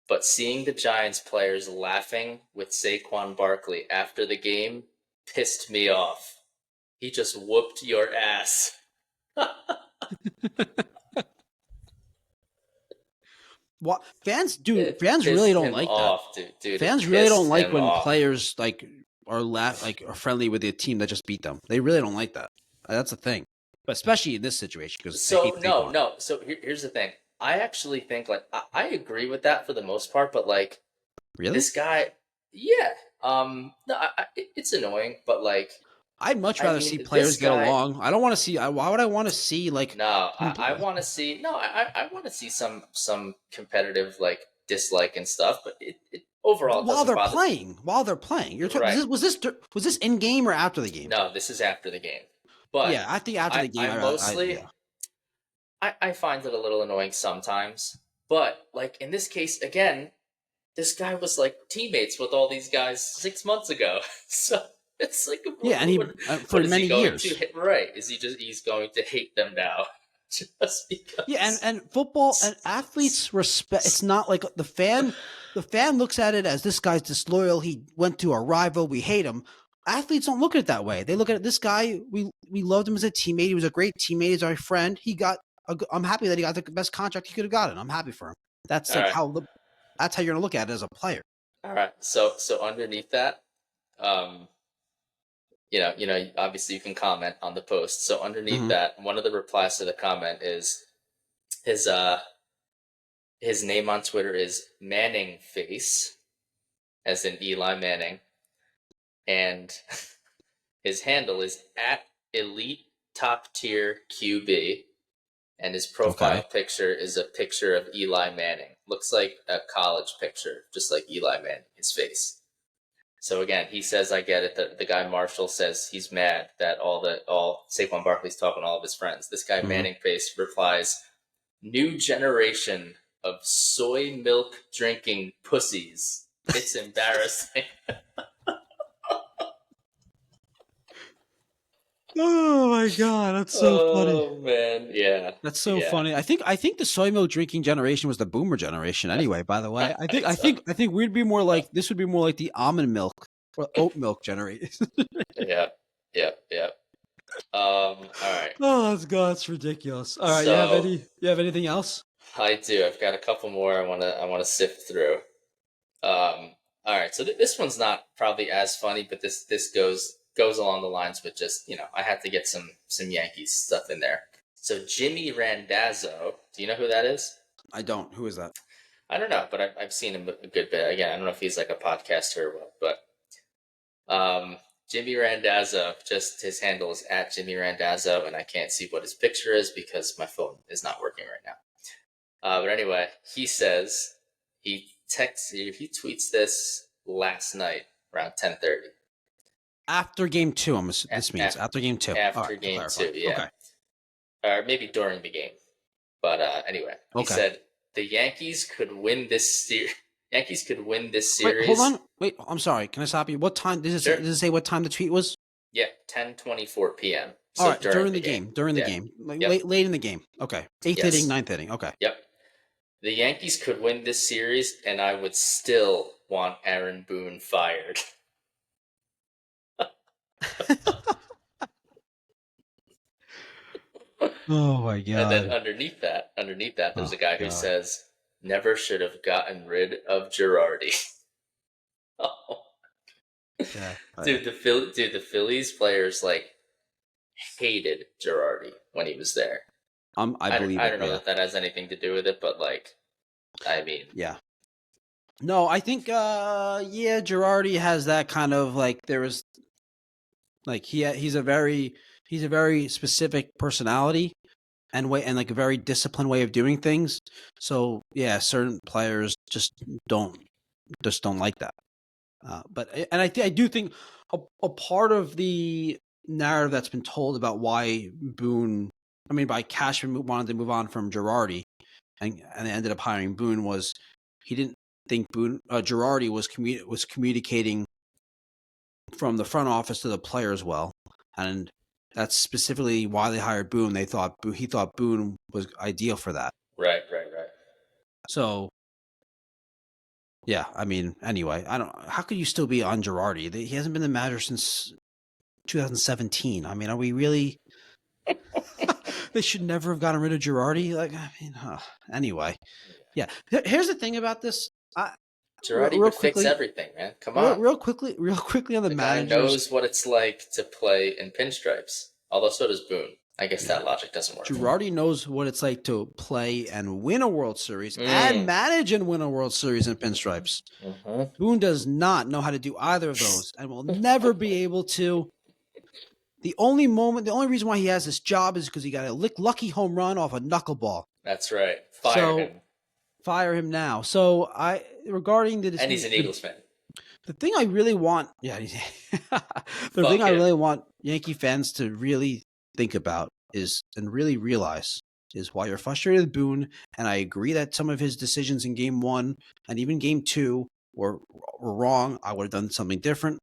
S1: but seeing the Giants players laughing with Saquon Barkley after the game pissed me off. He just whooped your ass.
S2: What fans do?
S1: It
S2: Fans really
S1: pissed
S2: don't
S1: him
S2: like that.
S1: off, dude. Dude, it
S2: Fans really don't
S1: pissed
S2: like
S1: him
S2: when
S1: off.
S2: players are friendly with the team that just beat them. They really don't like that. That's the thing, but especially in this situation because they
S1: So
S2: hate
S1: no,
S2: Saquon.
S1: no. So here's the thing. I actually think like I agree with that for the most part, but like
S2: Really?
S1: this guy, yeah. No, it's annoying, but like
S2: I'd much
S1: I
S2: rather
S1: mean,
S2: see players
S1: this
S2: get
S1: guy.
S2: along. I don't want to see. Why would I want to see like?
S1: No,
S2: Compl-
S1: I want to see. No, I want to see some competitive like dislike and stuff, but it overall it
S2: while
S1: doesn't
S2: they're
S1: bother.
S2: playing, you're talking.
S1: Right.
S2: Was this in game or after the game?
S1: No, this is after the game, but
S2: Yeah, I think after the game,
S1: I mostly
S2: yeah.
S1: I find it a little annoying sometimes, but like in this case again, this guy was like teammates with all these guys 6 months ago, so it's like
S2: Yeah, and
S1: what
S2: for
S1: is he
S2: many
S1: going to
S2: years.
S1: hit? Right? Is he's going to hate them now just
S2: Yeah,
S1: because?
S2: and football and athletes respect. It's not like the fan. The fan looks at it as this guy's disloyal. He went to a rival. We hate him. Athletes don't look at it that way. They look at it, this guy. We loved him as a teammate. He was a great teammate. He's our friend. I'm happy that he got the best contract he could have gotten. I'm happy for him. That's
S1: All
S2: like
S1: right,
S2: that's how you're gonna look at it as a player.
S1: all right. So underneath that, um, obviously you can comment on the post. So underneath
S2: Mm-hmm.
S1: that, one of the replies to the comment is his his name on Twitter is Manning Face, as in Eli Manning, and his handle is at Elite Top Tier QB, and his profile
S2: Okay.
S1: picture is a picture of Eli Manning. Looks like a college picture, just like Eli Manning, his face. So again, he says, "I get it." The guy Marshall says he's mad that all Saquon Barkley's talking to all of his friends. This guy
S2: Mm-hmm.
S1: Manning Face replies, "New generation of soy milk drinking pussies. It's embarrassing."
S2: Oh my god, that's so funny.
S1: Oh man, yeah,
S2: That's so
S1: yeah.
S2: funny. I think the soy milk drinking generation was the boomer generation anyway, by the way.
S1: So,
S2: I think we'd be more like this would be more like the almond milk or oat milk generation.
S1: yeah, yeah, yeah. All right.
S2: Oh, that's ridiculous. All right,
S1: So
S2: you have anything else?
S1: I do. I've got a couple more I wanna sift through. All right. So this one's not probably as funny, but this goes along the lines with just I had to get some Yankees stuff in there. So Jimmy Randazzo, do you know who that is?
S2: I don't. Who is that?
S1: I don't know, but I've seen him a good bit. Again, I don't know if he's like a podcaster or what, but Jimmy Randazzo, just his handle is at Jimmy Randazzo, and I can't see what his picture is because my phone is not working right now. But anyway, he says he tweets this last night around 10:30.
S2: After game 2, this means after game 2. All right,
S1: After
S2: to
S1: game
S2: clarify.
S1: two, yeah,
S2: Okay.
S1: or maybe during the game. But anyway, he
S2: Okay.
S1: said the Yankees could win this series. Yankees could win this
S2: Wait, hold
S1: series.
S2: on. Wait, I'm sorry. Can I stop you? What time
S1: Sure.
S2: does it say what time the tweet was?
S1: Yeah, 10:24 p.m.
S2: All
S1: So
S2: right,
S1: during the game.
S2: During the
S1: Yeah.
S2: game. Like
S1: Yep.
S2: late in the game. Okay. 8th
S1: Yes.
S2: inning, ninth inning. Okay.
S1: Yep. The Yankees could win this series, and I would still want Aaron Boone fired.
S2: Oh my
S1: And then
S2: god.
S1: underneath that, there's
S2: Oh
S1: a guy who
S2: god.
S1: says, "Never should have gotten rid of Girardi." Oh,
S2: Yeah.
S1: dude, the Phillies players like hated Girardi when he was there.
S2: I believe
S1: I
S2: it.
S1: don't know
S2: Yeah.
S1: that that has anything to do with it, but like, I mean,
S2: Yeah. No, I think yeah, Girardi has that kind of like there is like he's a very specific personality and way and like a very disciplined way of doing things. So yeah, certain players don't don't like that. But and I do think a part of the narrative that's been told about why Boone, I mean, by Cashman wanted to move on from Girardi and they ended up hiring Boone was he didn't think Girardi was communicating from the front office to the players well, and that's specifically why they hired Boone. He thought Boone was ideal for that.
S1: right, right, right.
S2: So Yeah, I mean, anyway, I don't. How could you still be on Girardi? He hasn't been the manager since 2017. I mean, are we really? They should never have gotten rid of Girardi. Like, I mean, anyway, yeah. Here's the thing about this.
S1: Girardi
S2: Real
S1: would fix
S2: quickly,
S1: everything, man. Come on.
S2: real quickly on the
S1: The guy
S2: managers.
S1: knows what it's like to play in pinstripes. Although so does Boone. I guess
S2: Yeah,
S1: that logic doesn't work.
S2: Girardi knows what it's like to play and win a World Series and
S1: Mm.
S2: manage and win a World Series in pinstripes.
S1: Mm-hmm.
S2: Boone does not know how to do either of those and will never be able to. The only reason why he has this job is because he got a lucky home run off a knuckleball.
S1: That's right. Fire
S2: So
S1: him.
S2: fire him now. So regarding
S1: And he's an Eagles fan.
S2: the thing I really want, thing I really want Yankee fans to really think about is and really realize is why you're frustrated with Boone. And I agree that some of his decisions in Game 1 and even Game 2 were wrong. I would have done something different.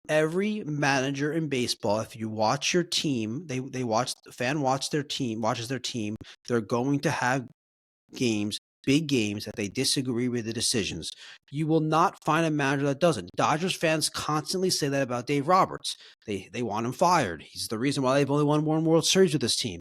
S2: Every manager in baseball, if you watch your team, watches their team, they're going to have big games that they disagree with the decisions. You will not find a manager that doesn't. Dodgers fans constantly say that about Dave Roberts. They want him fired. He's the reason why they've only won one World Series with this team.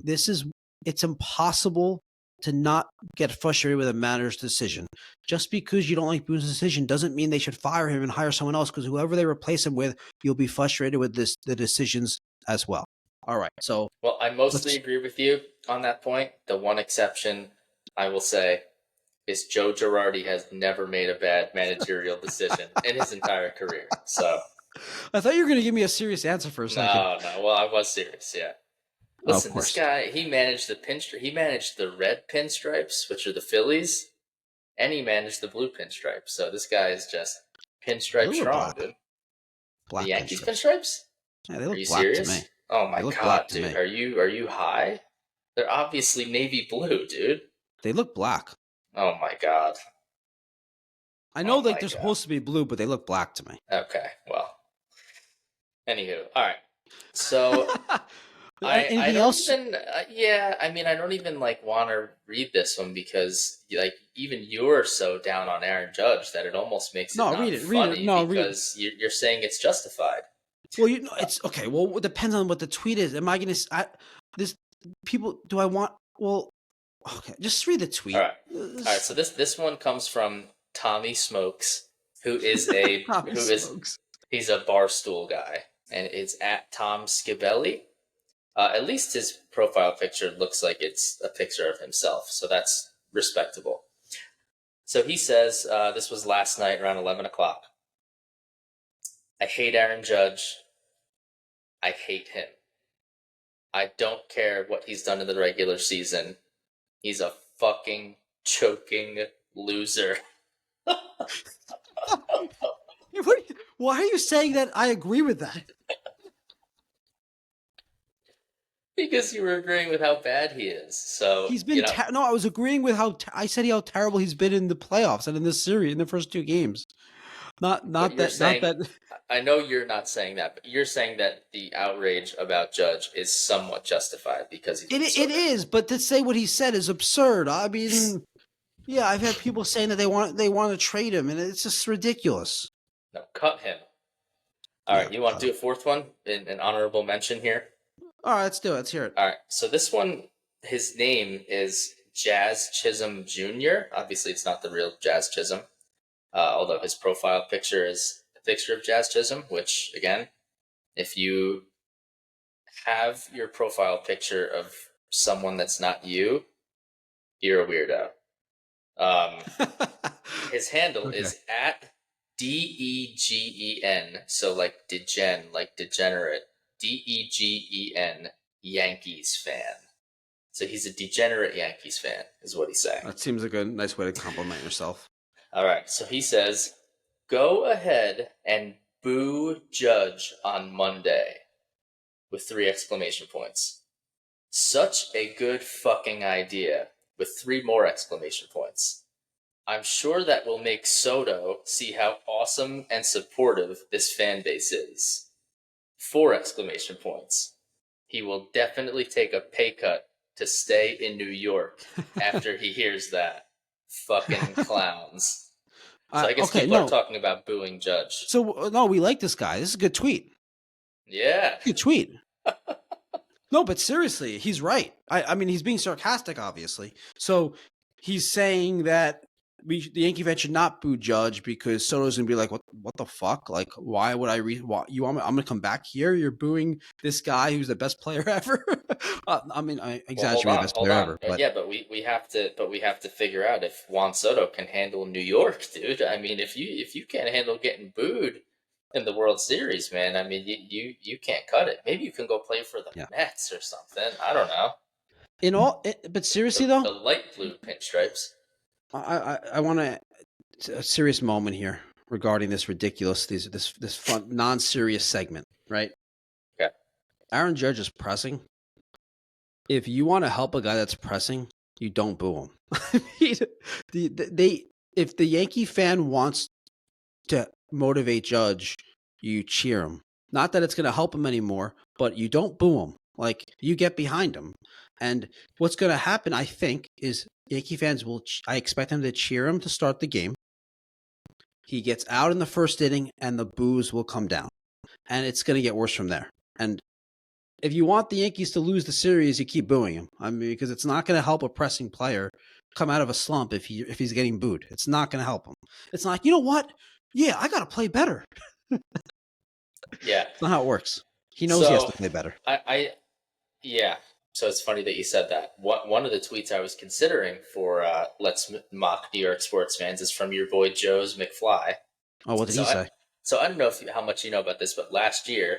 S2: It's impossible to not get frustrated with a manager's decision. Just because you don't like Boone's decision doesn't mean they should fire him and hire someone else, because whoever they replace him with, you'll be frustrated with the decisions as well. All right. So
S1: well, I mostly agree with you on that point. The one exception I will say is Joe Girardi has never made a bad managerial decision in his entire career. So
S2: I thought you were going to give me a serious answer for a second.
S1: No. Well, I was serious, yeah. Listen, this guy, he managed the red pinstripes, which are the Phillies, and he managed the blue pinstripes. So this guy is just pinstripe strong, dude.
S2: Black
S1: the Yankees
S2: pinstripes. Yeah, they
S1: Are
S2: look
S1: you
S2: black
S1: serious?
S2: to me.
S1: Oh my
S2: They look
S1: god,
S2: black to
S1: dude.
S2: me.
S1: Are you high? They're obviously navy blue, dude.
S2: They look black.
S1: Oh my god.
S2: I know they're supposed to be blue, but they look black to me.
S1: Okay, well. Anywho, all right. So
S2: anything else?
S1: I mean, I don't even like want to read this one because like even you're so down on Aaron Judge that it almost makes it not funny because you're saying it's justified.
S2: Well, it's okay. Well, it depends on what the tweet is. Am I going to this people? Do I want? Well, okay, just read the tweet.
S1: All right. So this one comes from Tommy Smokes, who is a he's a Barstool guy, and it's at Tom Scibelli. At least his profile picture looks like it's a picture of himself, so that's respectable. So he says, this was last night around 11 o'clock. I hate Aaron Judge. I hate him. I don't care what he's done in the regular season. He's a fucking choking loser.
S2: Why are you saying that? I agree with that.
S1: Because you were agreeing with how bad he is. So
S2: he's been no. I was agreeing with how I said how terrible he's been in the playoffs and in this series in the first two games. Not that.
S1: I know you're not saying that, but you're saying that the outrage about Judge is somewhat justified because it
S2: is. But to say what he said is absurd. I mean, yeah, I've had people saying that they want to trade him, and it's just ridiculous.
S1: No, cut him. All right, you want to do a fourth one? An honorable mention here?
S2: All right, let's do it. Let's hear it.
S1: All right, so this one, his name is Jazz Chisholm Jr. Obviously, it's not the real Jazz Chisholm, although his profile picture is a picture of Jazz Chisholm, which, again, if you have your profile picture of someone that's not you, you're a weirdo. His handle is at DEGEN, so like degen, like degenerate. DEGEN Yankees fan. So he's a degenerate Yankees fan, is what he's saying.
S2: That seems like a nice way to compliment yourself.
S1: All right, so he says, go ahead and boo Judge on Monday, with 3 exclamation points. Such a good fucking idea, with 3 more exclamation points. I'm sure that will make Soto see how awesome and supportive this fan base is. 4 exclamation points. He will definitely take a pay cut to stay in New York after he hears that. Fucking clowns. So I guess
S2: Okay,
S1: people are
S2: no.
S1: talking about booing Judge.
S2: So no, we like this guy. This is a good tweet.
S1: Yeah.
S2: Good tweet. No, but seriously, he's right. I mean, he's being sarcastic, obviously. So he's saying that the Yankee fans should not boo Judge because Soto's gonna be like, what the fuck? Like, why would I'm gonna come back here? You're booing this guy who's the best player ever. I mean, I
S1: Well, hold
S2: exaggerate the
S1: on,
S2: best
S1: hold
S2: player
S1: on.
S2: ever, but
S1: Yeah, but we have to figure out if Juan Soto can handle New York, dude. I mean, if you can't handle getting booed in the World Series, man, I mean, you can't cut it. Maybe you can go play for the
S2: yeah.
S1: Mets or something. I don't know.
S2: But seriously
S1: The
S2: though,
S1: light blue pinstripes.
S2: I want a serious moment here regarding this ridiculous, this fun, non-serious segment, right?
S1: Okay.
S2: Aaron Judge is pressing. If you want to help a guy that's pressing, you don't boo him. I mean, if the Yankee fan wants to motivate Judge, you cheer him. Not that it's going to help him anymore, but you don't boo him. Like, you get behind him. And what's going to happen, I think, is Yankee fans I expect them to cheer him to start the game. He gets out in the first inning, and the boos will come down. And it's going to get worse from there. And if you want the Yankees to lose the series, you keep booing him. I mean, because it's not going to help a pressing player come out of a slump if he's getting booed. It's not going to help him. It's not, you know what? Yeah, I got to play better.
S1: Yeah.
S2: That's not how it works. He knows he has to play better.
S1: Yeah. So it's funny that you said that. One of the tweets I was considering for Let's Mock New York Sports Fans is from your boy Joe's McFly.
S2: Oh, what did he say?
S1: So I don't know how much you know about this, but last year,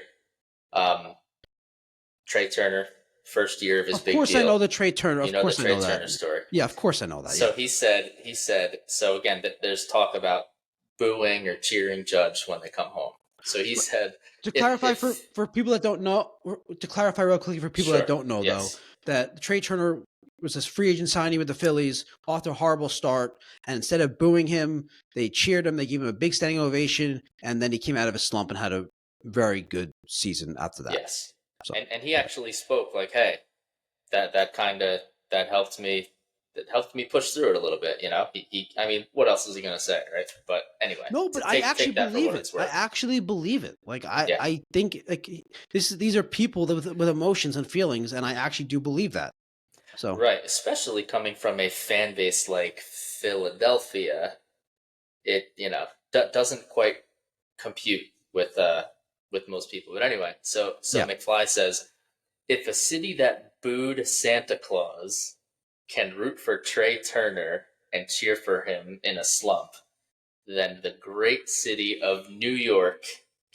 S1: Trey Turner, first year of his big deal.
S2: Of course I know the Trey Turner. Of course I know that.
S1: The Trey Turner story.
S2: Yeah, of course I know that.
S1: So
S2: yeah.
S1: he said, so again, that there's talk about booing or cheering Judge when they come home. So he said,
S2: to clarify for people that don't know, to clarify real quickly for people that don't know, though, that Trey Turner was this free agent signing with the Phillies, off to a horrible start, and instead of booing him, they cheered him, they gave him a big standing ovation, and then he came out of a slump and had a very good season after that.
S1: Yes. So, and he actually spoke like, hey, that helped me. That helped me push through it a little bit, you know. I mean, what else is he going to say, right? But anyway,
S2: no, but I actually believe it. I actually believe it. Like I think like these are people with emotions and feelings, and I actually do believe that. So
S1: right, especially coming from a fan base like Philadelphia, it doesn't quite compute with most people. But anyway, so yeah. McFly says, if a city that booed Santa Claus can root for Trey Turner and cheer for him in a slump, then the great city of New York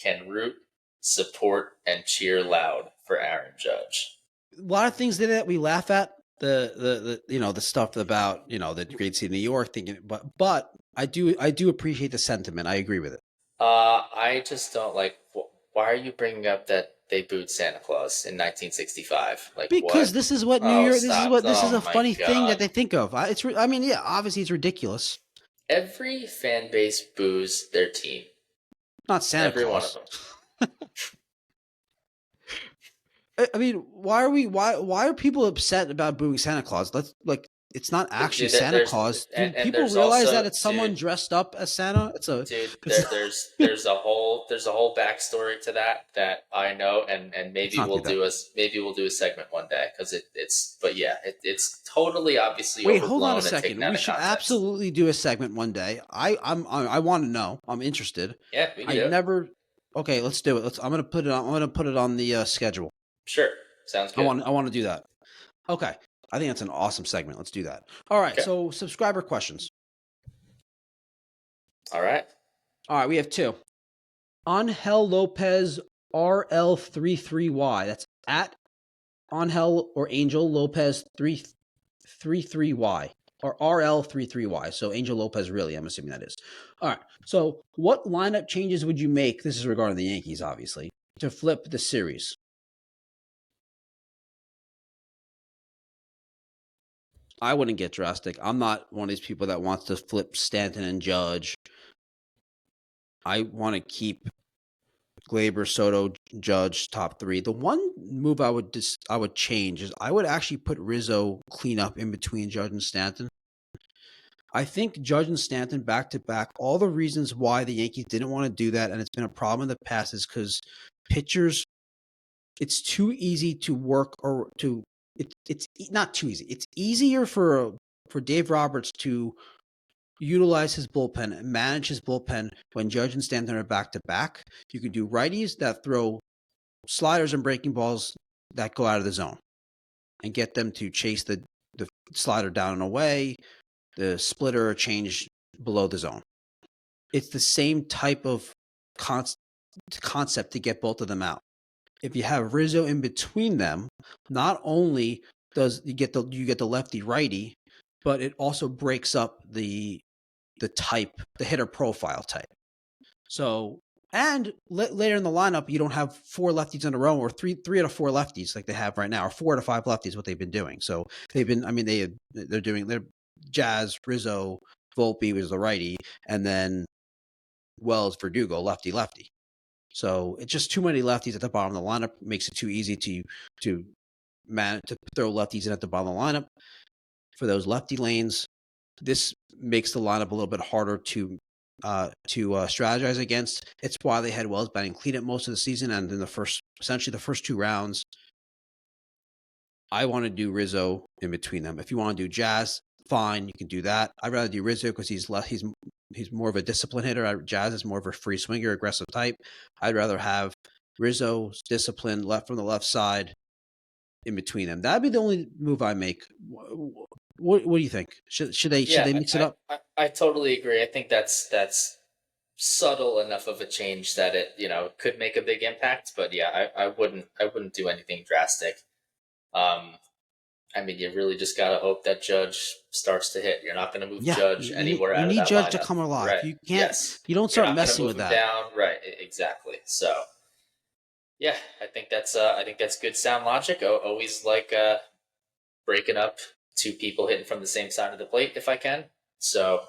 S1: can root, support, and cheer loud for Aaron Judge.
S2: A lot of things that we laugh at, the stuff about the great city of New York thinking, but I do appreciate the sentiment. I agree with it.
S1: I just don't like. Why are you bringing up that they booed Santa Claus in 1965? Like,
S2: because
S1: what?
S2: this is what New York. This is a funny thing that they think of. Obviously it's ridiculous.
S1: Every fan base boos their team.
S2: Not Santa Claus. Every one of them. I mean, why are people upset about booing Santa Claus? It's not actually Santa Claus. Do people realize that it's someone dressed up as Santa?
S1: There's a whole backstory to that I know, and maybe we'll do a segment one day because it's totally obviously
S2: overblown. Wait, hold on a second. We should absolutely do a segment one day. I want to know. I'm interested.
S1: Yeah, we can do it.
S2: Okay, let's do it. I'm gonna put it on the schedule.
S1: Sure, sounds good.
S2: I want to do that. Okay. I think that's an awesome segment. Let's do that. All right. Okay. So subscriber questions.
S1: All right.
S2: We have two. Angel Lopez RL33Y. That's at Angel or Angel Lopez 333Y or RL33Y. So Angel Lopez, really, I'm assuming that is. All right. So what lineup changes would you make? This is regarding the Yankees, obviously, to flip the series. I wouldn't get drastic. I'm not one of these people that wants to flip Stanton and Judge. I want to keep Gleyber, Soto, Judge top three. The one move I would change is I would actually put Rizzo clean up in between Judge and Stanton. I think Judge and Stanton back to back, all the reasons why the Yankees didn't want to do that, and it's been a problem in the past, is because pitchers, it's too easy to work or to it's not too easy. It's easier for Dave Roberts to utilize his bullpen and manage his bullpen when Judge and Stanton are back to back. You can do righties that throw sliders and breaking balls that go out of the zone and get them to chase the slider down and away, the splitter or change below the zone. It's the same type of concept to get both of them out. If you have Rizzo in between them, not only does you get the lefty righty, but it also breaks up the hitter profile type. So, and later in the lineup, you don't have 4 lefties in a row or three out of 4 lefties like they have right now, or 4 out of 5 lefties, what they've been doing. So they're Jazz, Rizzo, Volpe was the righty, and then Wells, Verdugo, lefty. So it's just too many lefties at the bottom of the lineup. Makes it too easy to throw lefties in at the bottom of the lineup for those lefty lanes. This makes the lineup a little bit harder to strategize against. It's why they had Wells batting clean at most of the season, and in essentially the first 2 rounds, I want to do Rizzo in between them. If you want to do Jazz, fine, you can do that. I'd rather do Rizzo because he's more of a discipline hitter. Jazz is more of a free swinger, aggressive type. I'd rather have Rizzo disciplined left from the left side in between them. That'd be the only move I make. What do you think? Should they mix it up?
S1: I totally agree. I think that's subtle enough of a change that it could make a big impact. But yeah, I wouldn't do anything drastic. I mean, you really just gotta hope that Judge starts to hit. You're not going to move Judge anywhere out of that lineup.
S2: You need Judge to come alive.
S1: Right.
S2: You can't.
S1: Yes.
S2: You don't start messing with that.
S1: Down. Right. Exactly. So, yeah, I think that's good sound logic. Always like breaking up 2 people hitting from the same side of the plate if I can. So,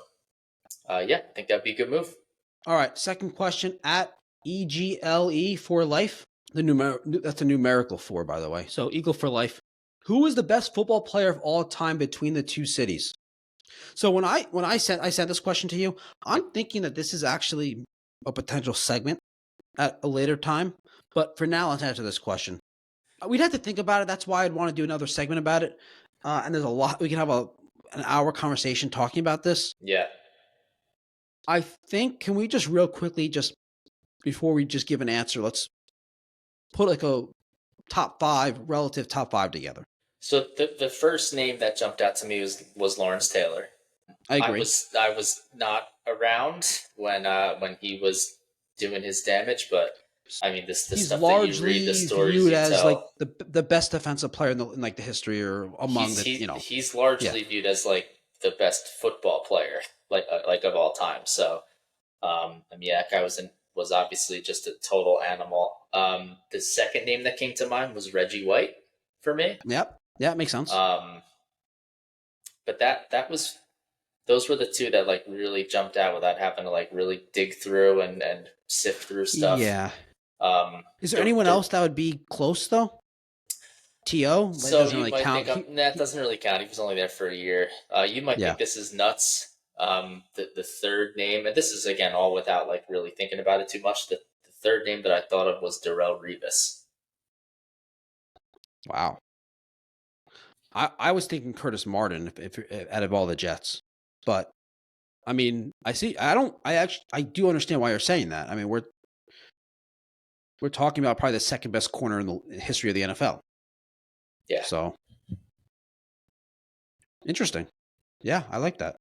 S1: yeah, I think that'd be a good move.
S2: All right. Second question at EGLE for life. That's a numerical 4, by the way. So Eagle for life. Who is the best football player of all time between the 2 cities? So when I sent this question to you, I'm thinking that this is actually a potential segment at a later time. But for now, let's answer this question. We'd have to think about it. That's why I'd want to do another segment about it. And there's a lot. We can have an hour conversation talking about this.
S1: Yeah.
S2: I think, can we just real quickly, just before we just give an answer, let's put like a relative top 5 together.
S1: So the first name that jumped out to me was Lawrence Taylor.
S2: I agree.
S1: I was not around when he was doing his damage, but I mean, this stuff that you read, the stories
S2: viewed
S1: you
S2: as
S1: tell,
S2: like the best defensive player in the history or among
S1: he's largely viewed as like the best football player like of all time. So I mean, that guy was obviously just a total animal. The second name that came to mind was Reggie White for me.
S2: Yep. Yeah, it makes sense.
S1: But those were the 2 that like really jumped out without having to like really dig through and sift through stuff.
S2: Yeah. Is there anyone else that would be close though? T.O.?
S1: So you might think that doesn't really count. He was only there for a year. You might think this is nuts. The third name, and this is again all without like really thinking about it too much. The third name that I thought of was Darrelle Revis.
S2: Wow. I was thinking Curtis Martin if out of all the Jets, but I mean, I do understand why you're saying that. I mean, we're talking about probably the second best corner in the history of the NFL.
S1: Yeah.
S2: So interesting. Yeah, I like that.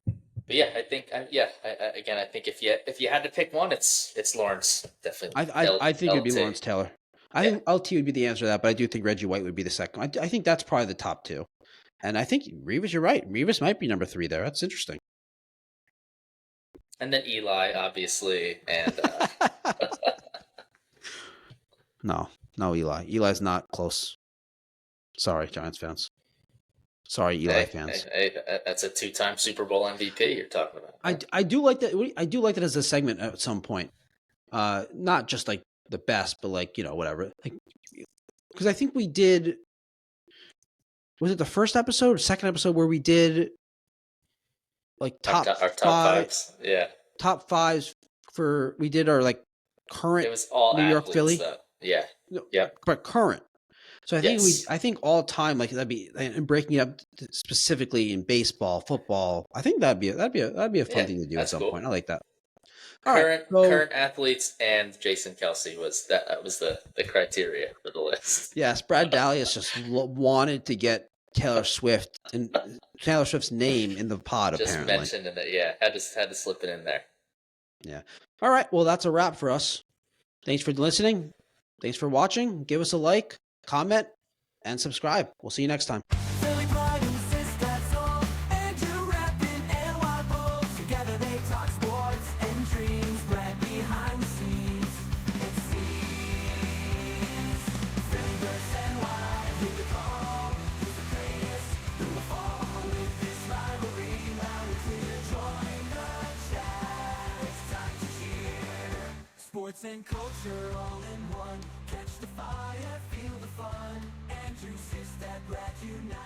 S1: But yeah, I think I think if you had to pick one, it's Lawrence, definitely.
S2: I think it'd be Lawrence Taylor. I think LT would be the answer to that, but I do think Reggie White would be the second. I think that's probably the top 2. And I think Revis, you're right. Revis might be number 3 there. That's interesting.
S1: And then Eli, obviously, and
S2: No, Eli. Eli's not close. Sorry, Giants fans. Sorry, Eli fans.
S1: Hey, that's a 2-time Super Bowl MVP you're talking about.
S2: I do like that. I do like that as a segment at some point. Not just like the best, but like whatever. Like, because I think we did. Was it the first episode or second episode where we did like
S1: Our top fives. Yeah.
S2: top fives for we did our like current
S1: It was all
S2: New York
S1: athletes
S2: Philly,
S1: though. Yeah.
S2: no,
S1: Yep.
S2: but current. So
S1: Yes.
S2: I think all time like that'd be and breaking it up specifically in baseball, football. I think that'd be a fun
S1: Yeah.
S2: thing to do at
S1: That's
S2: some
S1: cool.
S2: point. I like that. All right,
S1: Current
S2: so
S1: athletes and Jason Kelsey was that was the criteria for the list.
S2: yes, Brad Dahlias just wanted to get Taylor Swift's name in the pod.
S1: Just
S2: Apparently,
S1: mentioned in it. Yeah. Had to slip it in there.
S2: yeah. All right, well that's a wrap for us. Thanks for listening. Thanks for watching. Give us a like, comment, and subscribe. We'll see you next time.
S3: Philly pride insists that's all. Andrew Rappin and Wild Bulls. Together they talk sports and dreams. Right behind the scenes. It seems. Philly verse NY. Hit the call. Who's the greatest? Who will fall with this rivalry? Loud and clear. Join the chat. It's time to cheer. Sports and culture all in one. Catch the fire, feel the fun. Andrew says that Brad unite.